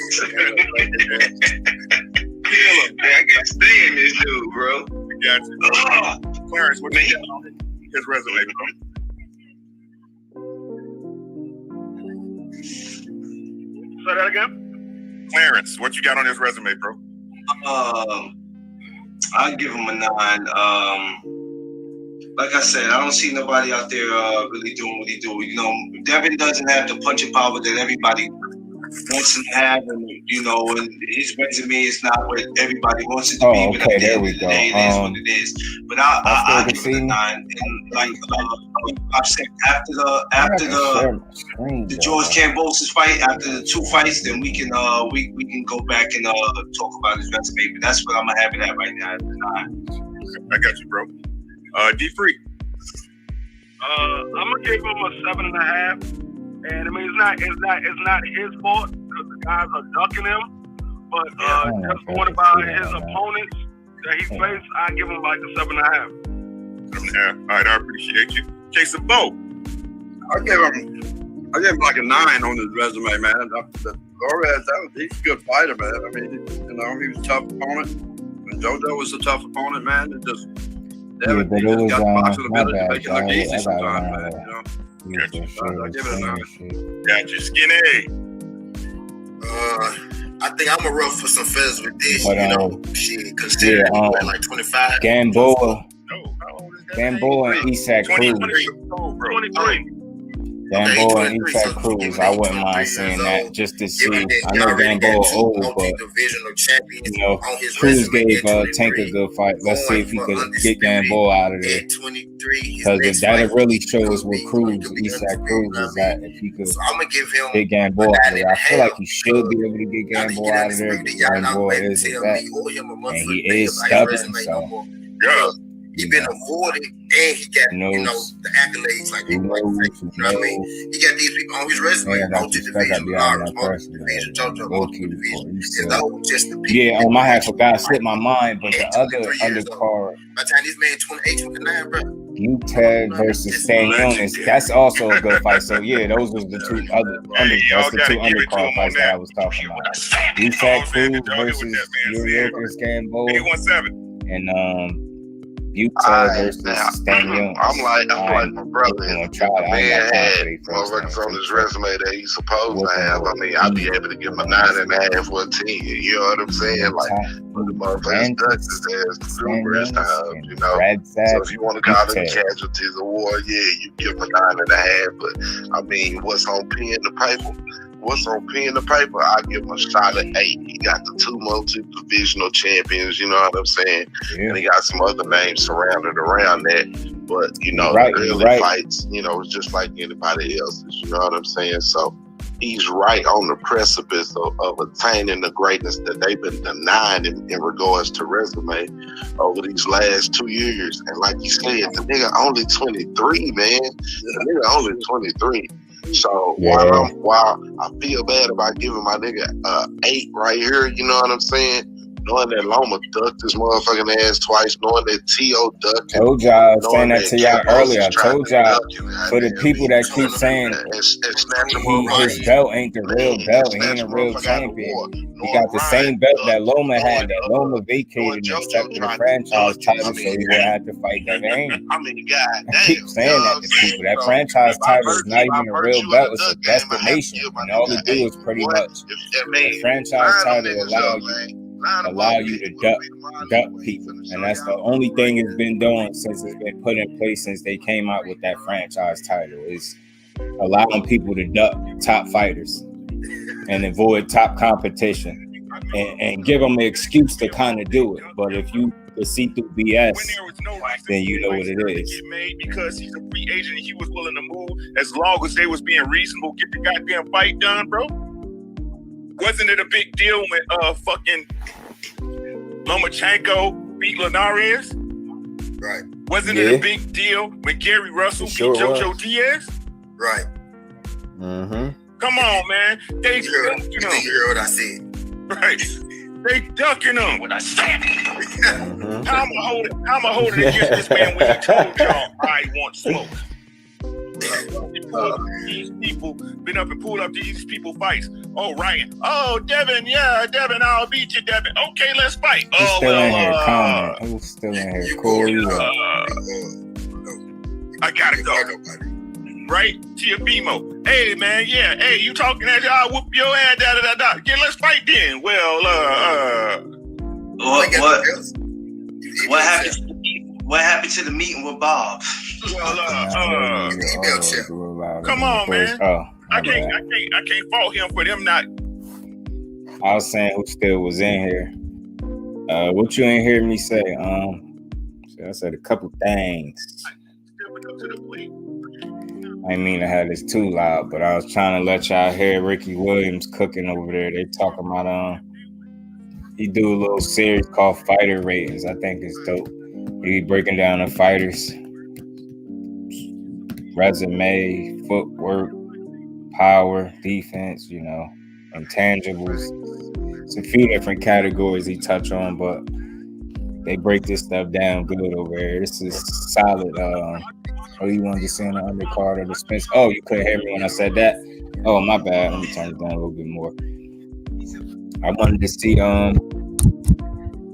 I can't stand this dude, bro. Got you. Clarence, what you got on his resume, bro? Say that again? Clarence, what you got on his resume, bro? I'll give him a 9. Like I said, I don't see nobody out there really doing what he do. You know, Devin doesn't have the punching power that everybody wants him to have, and you know, and his resume is not what everybody wants it to be. But okay, there we go. It is what it is. But I'll give it a 9. And like I've said, after the George Kambosos fight, after the 2 fights, then we can go back and talk about his resume. But that's what I'm gonna have it at right now. At 9. I got you, bro. D Free. I'm gonna give him a 7.5. And I mean, it's not his fault because the guys are ducking him. But just going about his opponents that he faced, I give him like a 7.5. 7.5. All right, I appreciate you. Jason Bo. I give him like a 9 on his resume, man. He's a good fighter, man. I mean, he was a tough opponent. And JoJo was a tough opponent, man. It just Devin, but he it just was got boxing my ability to bad, make it look dog. easy I sometimes, man. got You know, yeah, for sure. I give it a 9. Got you, Skinny. I think I'm gonna ruffle some feathers with this. But, shit, considering he went like 25. Gamboa No, and Isak Cruz. 23. Gamboa and Isak Cruz. I wouldn't mind seeing that just to see. I know Gamboa old, but you know, Cruz gave Tank a good fight. Let's see if he could get Gamboa out of there. Because if that really shows what Isak Cruz is at, if he could get Gamboa out of there, I feel like he should be able to get Gamboa out of there. Gamboa is at that, and he is stubborn, so. Yeah. He been awarded, and he got the accolades like you know what I mean. He got these people on his resume. I had slipped my mind, but the other undercard, by the time this man 28, 29, bro. UNDISPUTED versus Stan Jonas, that's also a good fight. So yeah, those was the two undercard fights that I was talking about. Isak Cruz versus Yuriorkis Gamboa, and UNDISPUTED versus Stan Jonas. I'm like my brother. Man had motherfuckers on his resume that he's supposed to have. I mean, I'd be able to give him a 9.5 or a 10. You know what I'm saying? Like, the motherfuckers touched his ass numerous times, you know. So if you want to call it a casualties award, yeah, you give him a 9.5. But I mean, what's on pen the paper? I give him a solid 8. He got the 2 multi-divisional champions, you know what I'm saying? Yeah. And he got some other names surrounded around that. But, you know, the early fights, you know, it's just like anybody else's, you know what I'm saying? So he's right on the precipice of attaining the greatness that they've been denying in regards to resume over these last 2 years. And like you said, the nigga only 23, man. The nigga only 23. So while I feel bad about giving my nigga 8 right here, you know what I'm saying? Knowing that Loma ducked his motherfucking ass twice, knowing that T.O. ducked. Told y'all, I was saying that to y'all earlier. I told y'all, for the people that keep saying his belt ain't the real belt, he ain't a real champion. He got the same belt that Loma had, that Loma vacated and accepted the franchise title, so he would have to fight that game. I mean, God damn, I keep saying that to people. That franchise title is not even a real belt, it's a destination. And all it do is pretty much the franchise title allow you to duck people, and that's the only thing it's been doing since it's been put in place since they came out with that franchise title, is allowing people to duck top fighters and avoid top competition and give them an excuse to kind of do it. But if you see through BS, then you know what it is. Because he's a free agent and he was willing to move as long as they was being reasonable, get the goddamn fight done, bro. Wasn't it a big deal when fucking Lomachenko beat Linares? Right. Wasn't it a big deal when Gary Russell beat JoJo Diaz? Right. Mm-hmm. Come on, man. They heard what I said. Right. They ducking him. What I said. How am I hold it against this man when he told y'all I want smoke? These people been up and pulled up these people fights. Oh, Ryan. Oh, Devin. Yeah, Devin. I'll beat you, Devin. Okay, let's fight. Who's still in here? Comment. Who's still in here? Corey. I gotta go. Right? Tiafimo. Hey, man. Yeah. Hey, you talking that? I'll whoop your ass. Da. Yeah, let's fight then. Well, What happened to the meeting with Bob? Come on, man. I can't fault him for them not. I was saying who still was in here. What you ain't hear me say? I said a couple things. I didn't mean to have this too loud, but I was trying to let y'all hear Ricky Williams cooking over there. They talking about he do a little series called Fighter Ratings. I think it's dope. He be breaking down the fighters' resume, footwork, power, defense, you know, intangibles. It's a few different categories he touch on, but they break this stuff down good over here. This is solid. You wanted to see on the undercard of the Spence? Oh, you couldn't hear me when I said that? Oh, my bad. Let me turn it down a little bit more. I wanted to see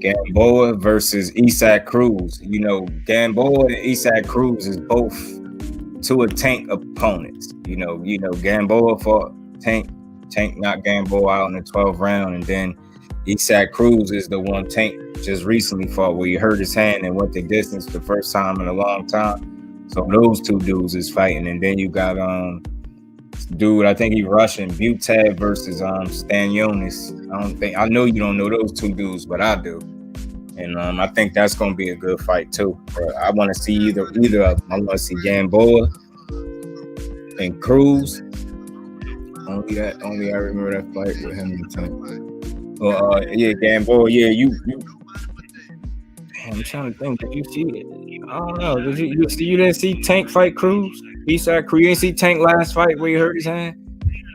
Gamboa versus Isaac Cruz. You know, Gamboa and Isaac Cruz is both two of Tank opponents. You know, Gamboa fought Tank. Tank knocked Gamboa out in the 12th round, and then Isaac Cruz is the one Tank just recently fought where he hurt his hand and went the distance the first time in a long time. So those two dudes is fighting, and then you got dude, I think he's Russian, UNDISPUTED versus Stanionis. I know you don't know those two dudes, but I do. And I think that's gonna be a good fight too. But I want to see either of them. I want to see Gamboa and Cruz. Only I remember that fight with him and Tank. Well, yeah, Gamboa, yeah, you. I'm trying to think. Did you see it? I don't know. You didn't see Tank fight Cruz? Eastside Cruz. You didn't see Tank last fight where he hurt his hand?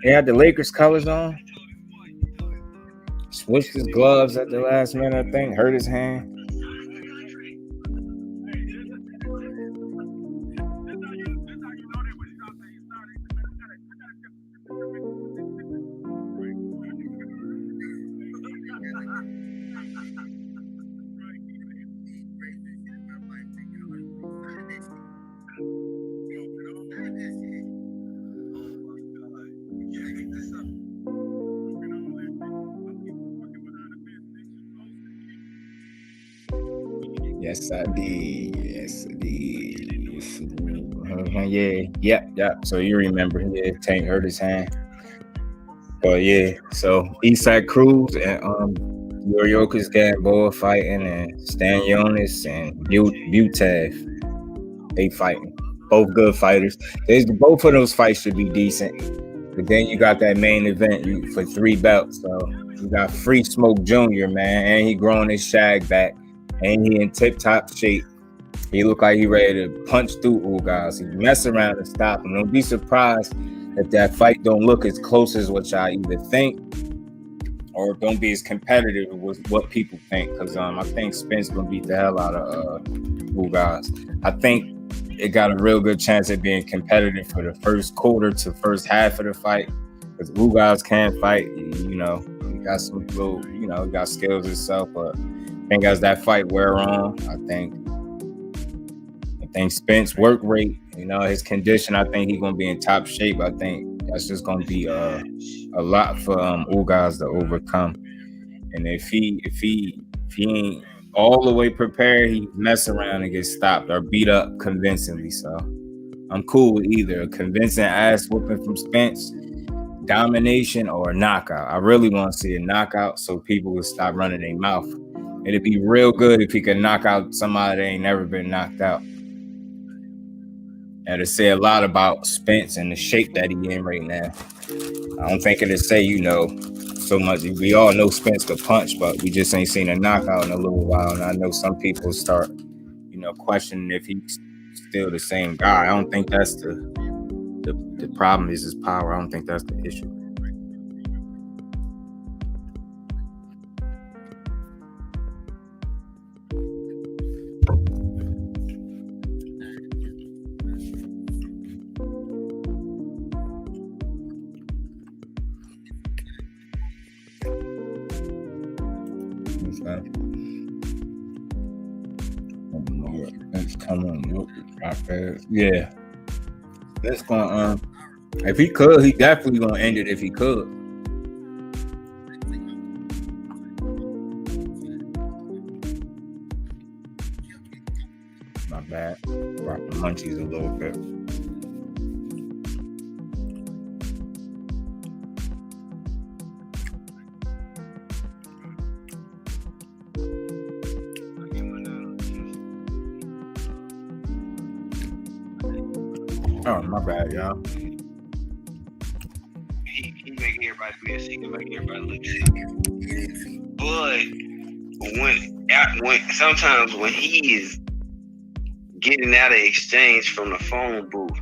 He had the Lakers colors on. Switched his gloves at the last minute, I think. Hurt his hand. Yes, I did. Yeah. So you remember, Tank hurt his hand. But yeah, so Isaac Cruz and Yoriokas Gamboa fighting, and Stanionis and UNDISPUTED, they fighting. Both good fighters. Both of those fights should be decent. But then you got that main event for 3 belts. So you got Free Smoke Jr., man, and he growing his shag back. And he in tip-top shape. He look like he ready to punch through Ugas. He mess around and stop him. Don't be surprised if that fight don't look as close as what y'all either think, or don't be as competitive with what people think. Because I think Spence gonna beat the hell out of Ugas. I think it got a real good chance of being competitive for the first quarter to first half of the fight. Because Ugas can fight. You know, he got some little, he got skills himself, but I think as that fight wear on, I think Spence work rate, his condition, I think he's gonna be in top shape. I think that's just gonna be a lot for Ugas to overcome. And if he ain't all the way prepared, he mess around and get stopped or beat up convincingly. So I'm cool with either a convincing ass whooping from Spence, domination, or a knockout. I really want to see a knockout so people will stop running their mouth. It'd be real good if he could knock out somebody that ain't never been knocked out. And to say a lot about Spence and the shape that he in right now. I don't think it'll say, so much. We all know Spence could punch, but we just ain't seen a knockout in a little while. And I know some people start, questioning if he's still the same guy. I don't think that's the problem is his power. I don't think that's the issue. Yeah, that's gonna. If he could, he definitely gonna end it. If he could. My bad. Rocking munchies a little bit. Oh, my bad, y'all. He make everybody feel sick. He make everybody look sick. But when sometimes when he is getting out of exchange from the phone booth,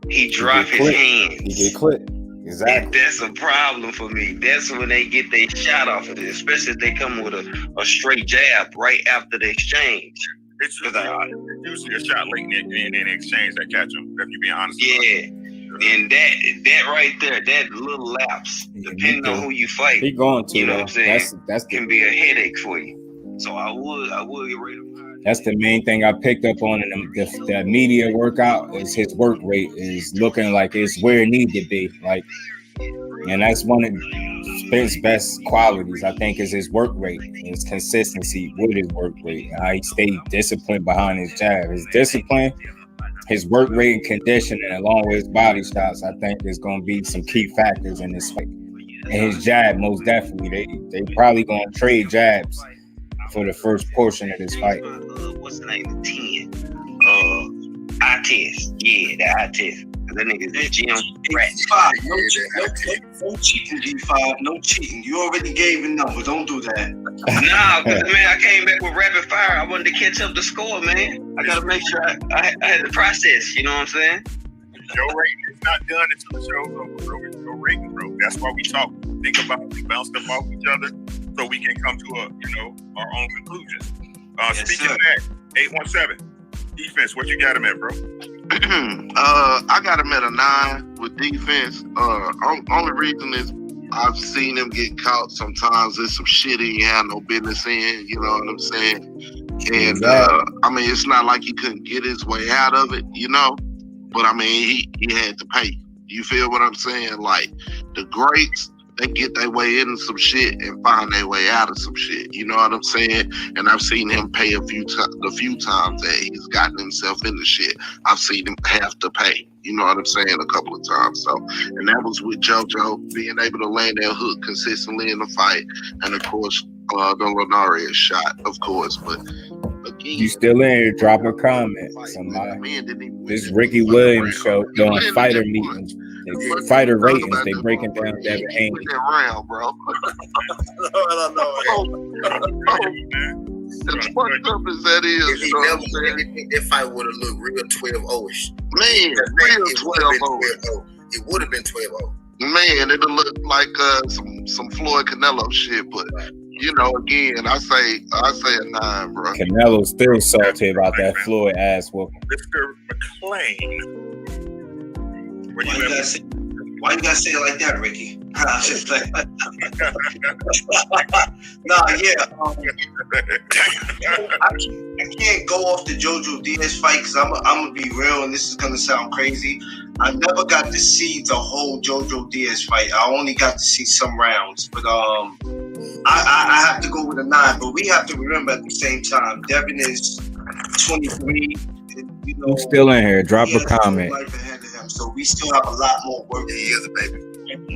he drop his hands. He get clipped. Exactly. And that's a problem for me. That's when they get their shot off of it, especially if they come with a straight jab right after the exchange. It's usually a shot late in exchange that catch him, if you're being honest. Yeah. And that right there, that little lapse, depending on who you fight, he going to, you know what I'm saying, that's can be a headache for you. So I would get ready to. That's the main thing I picked up on in the media workout is his work rate is looking like it's where it needs to be. Like, and that's one of Spence's best qualities, I think, is his work rate, his consistency with his work rate. How he stayed disciplined behind his jab. His discipline, his work rate and conditioning, along with his body shots, I think is going to be some key factors in this fight. And his jab, most definitely. They probably going to trade jabs for the first portion of this fight. What's the name? 10. Eye test. Yeah, the eye test. That nigga's the gym rat. No cheating, G5. No cheating. You already gave a number. Don't do that. Nah, because, man, I came back with rapid fire. I wanted to catch up the score, man. I got to make sure I had the process. You know what I'm saying? Your rating is not done until the show's over, bro. It's your rating, bro. That's why we talk. Think about it. We bounce stuff off each other so we can come to our own conclusions. Speaking of that, 817 defense. What you got him at, bro? I got him at a 9 with defense. Only reason is I've seen him get caught sometimes. There's some shit he had no business in. You know what I'm saying? And I mean, it's not like he couldn't get his way out of it, you know. But I mean, he had to pay. You feel what I'm saying? Like the greats, they get their way into some shit and find their way out of some shit. You know what I'm saying? And I've seen him pay the few times that he's gotten himself into shit. I've seen him have to pay. You know what I'm saying? A couple of times. So, and that was with JoJo being able to land that hook consistently in the fight, and of course, the Linares shot, of course. But again, you still in here? Drop a comment. Somebody. This Ricky Williams show doing fighter meetings. Fighter ratings, they breaking down Devin Haney. Round, bro. As fucked up as that is, you know what I'm saying? That fight would have looked real 12-0-ish. Man, real 12-0. It would have been 12-0. Man, it'll look like some Floyd Canelo shit, but you know, again, I say a 9, bro. Canelo's still salty about that Floyd ass whooping. Mr. McClain. Why you gotta say it like that, Ricky? Just like, I can't go off the JoJo Diaz fight because I'm gonna be real, and this is gonna sound crazy. I never got to see the whole JoJo Diaz fight. I only got to see some rounds, but I have to go with a 9. But we have to remember at the same time, Devin is 23. You know, who's still in here? Drop a comment. So we still have a lot more work to do, baby.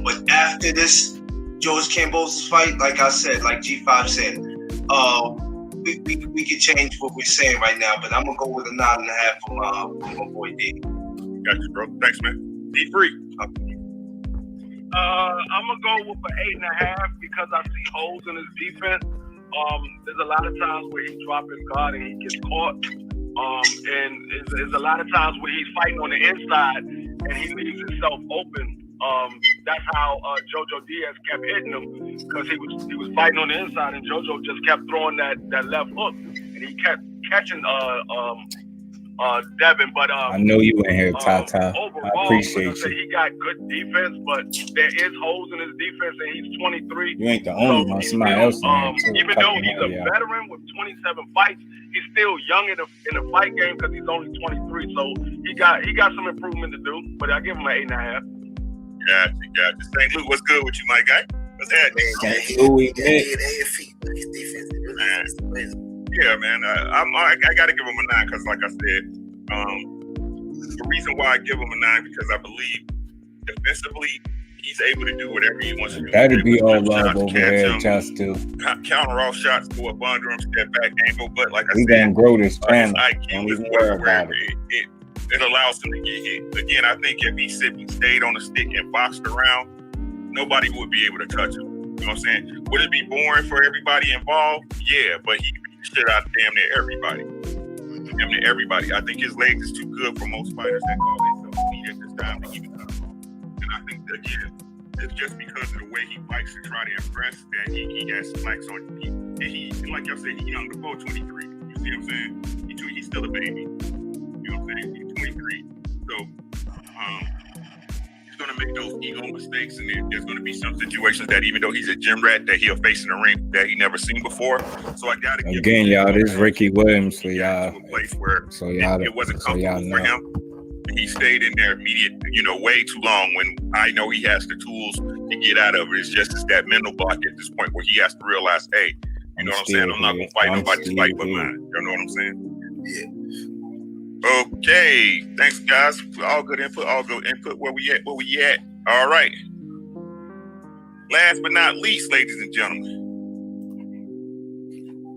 But after this George Kambosos fight, like I said, like G5 said, we can change what we're saying right now. But I'm gonna go with a 9.5 from my boy D. Got you, bro. Thanks, man. D free. I'm gonna go with an 8.5 because I see holes in his defense. There's a lot of times where he drops his guard and he gets caught. And there's a lot of times where he's fighting on the inside and he leaves himself open. That's how JoJo Diaz kept hitting him because he was fighting on the inside and JoJo just kept throwing that left hook and he kept catching Devin. But I know you in here, Tata. Overall, I appreciate you. He got good defense, but there is holes in his defense, and he's 23. You ain't the only one. Somebody else. Even though he's a veteran with 27 fights, he's still young in the fight game because he's only 23. So he got some improvement to do. But I give him an 8.5. Gotcha. St. Louis, what's good with you, my guy? What's happening? St. Louis, yeah, man. I got to give him a 9 because, like I said, the reason why I give him a 9 because I believe defensively he's able to do whatever he wants to do. That'd be all love over there, just to counter off shots, go up under him, step back, angle. But like I said, we gonna grow this channel. Don't even worry about it. It allows him to get hit. Again, I think if he stayed on the stick and boxed around, nobody would be able to touch him. You know what I'm saying? Would it be boring for everybody involved? Yeah, but he beat the shit out of damn near everybody. I think his legs is too good for most fighters that call themselves elite at this time to even come. And I think, again, it's just because of the way he likes to try to impress that he has spikes on people. And like y'all said, he's young to 23. You see what I'm saying? He's still a baby. You know what I'm saying? He's 23. So, going to make those ego mistakes, and there's going to be some situations that even though he's a gym rat, that he'll face in the ring that he never seen before. So I got to give again, y'all. This is Ricky Williams for y'all. To a place where so y'all, it wasn't comfortable for him. He stayed in there way too long. When I know he has the tools to get out of it, it's just that mental block at this point where he has to realize, hey, you know what I'm saying? I'm not going to fight nobody's fight but mine. You know what I'm saying? Yeah. Okay, thanks guys. All good input. Where we at? All right. Last but not least, ladies and gentlemen,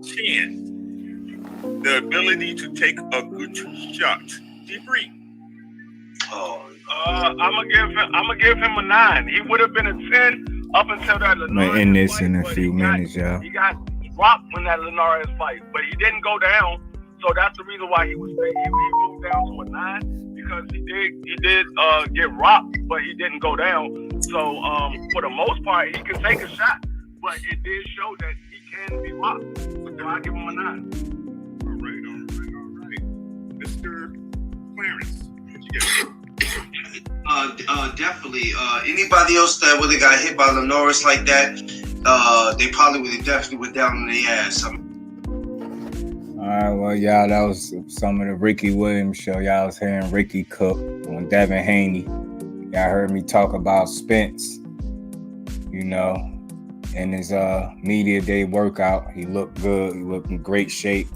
Chin, the ability to take a good shot. Debrief. I'm gonna give him a 9. He would have been a 10 up until that Linares I'm gonna end this fight, in a few minutes, y'all. He got dropped in that Linares fight, but he didn't go down. So that's the reason why he was saying he moved down to a 9, because he did get rocked, but he didn't go down. So for the most part, he can take a shot, but it did show that he can be rocked. So I give him a 9. All right. Mr. Clarence, what you get? Definitely. Anybody else that would have got hit by Linares like that, they probably would have definitely went down on their ass. All right, well, y'all, that was some of the Ricky Williams show. Y'all was hearing Ricky cook on Devin Haney. Y'all heard me talk about Spence, in his media day workout. He looked good. He looked in great shape.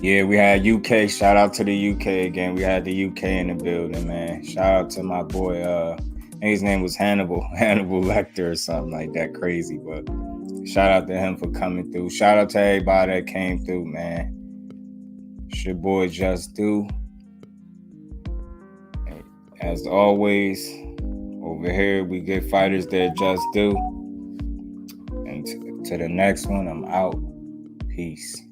Yeah, we had UK. Shout out to the UK again. We had the UK in the building, man. Shout out to my boy. I think his name was Hannibal Lecter or something like that. Crazy, but shout out to him for coming through. Shout out to everybody that came through, man. It's your boy Just Do. As always, over here we get fighters that just do. And to the next one, I'm out. Peace.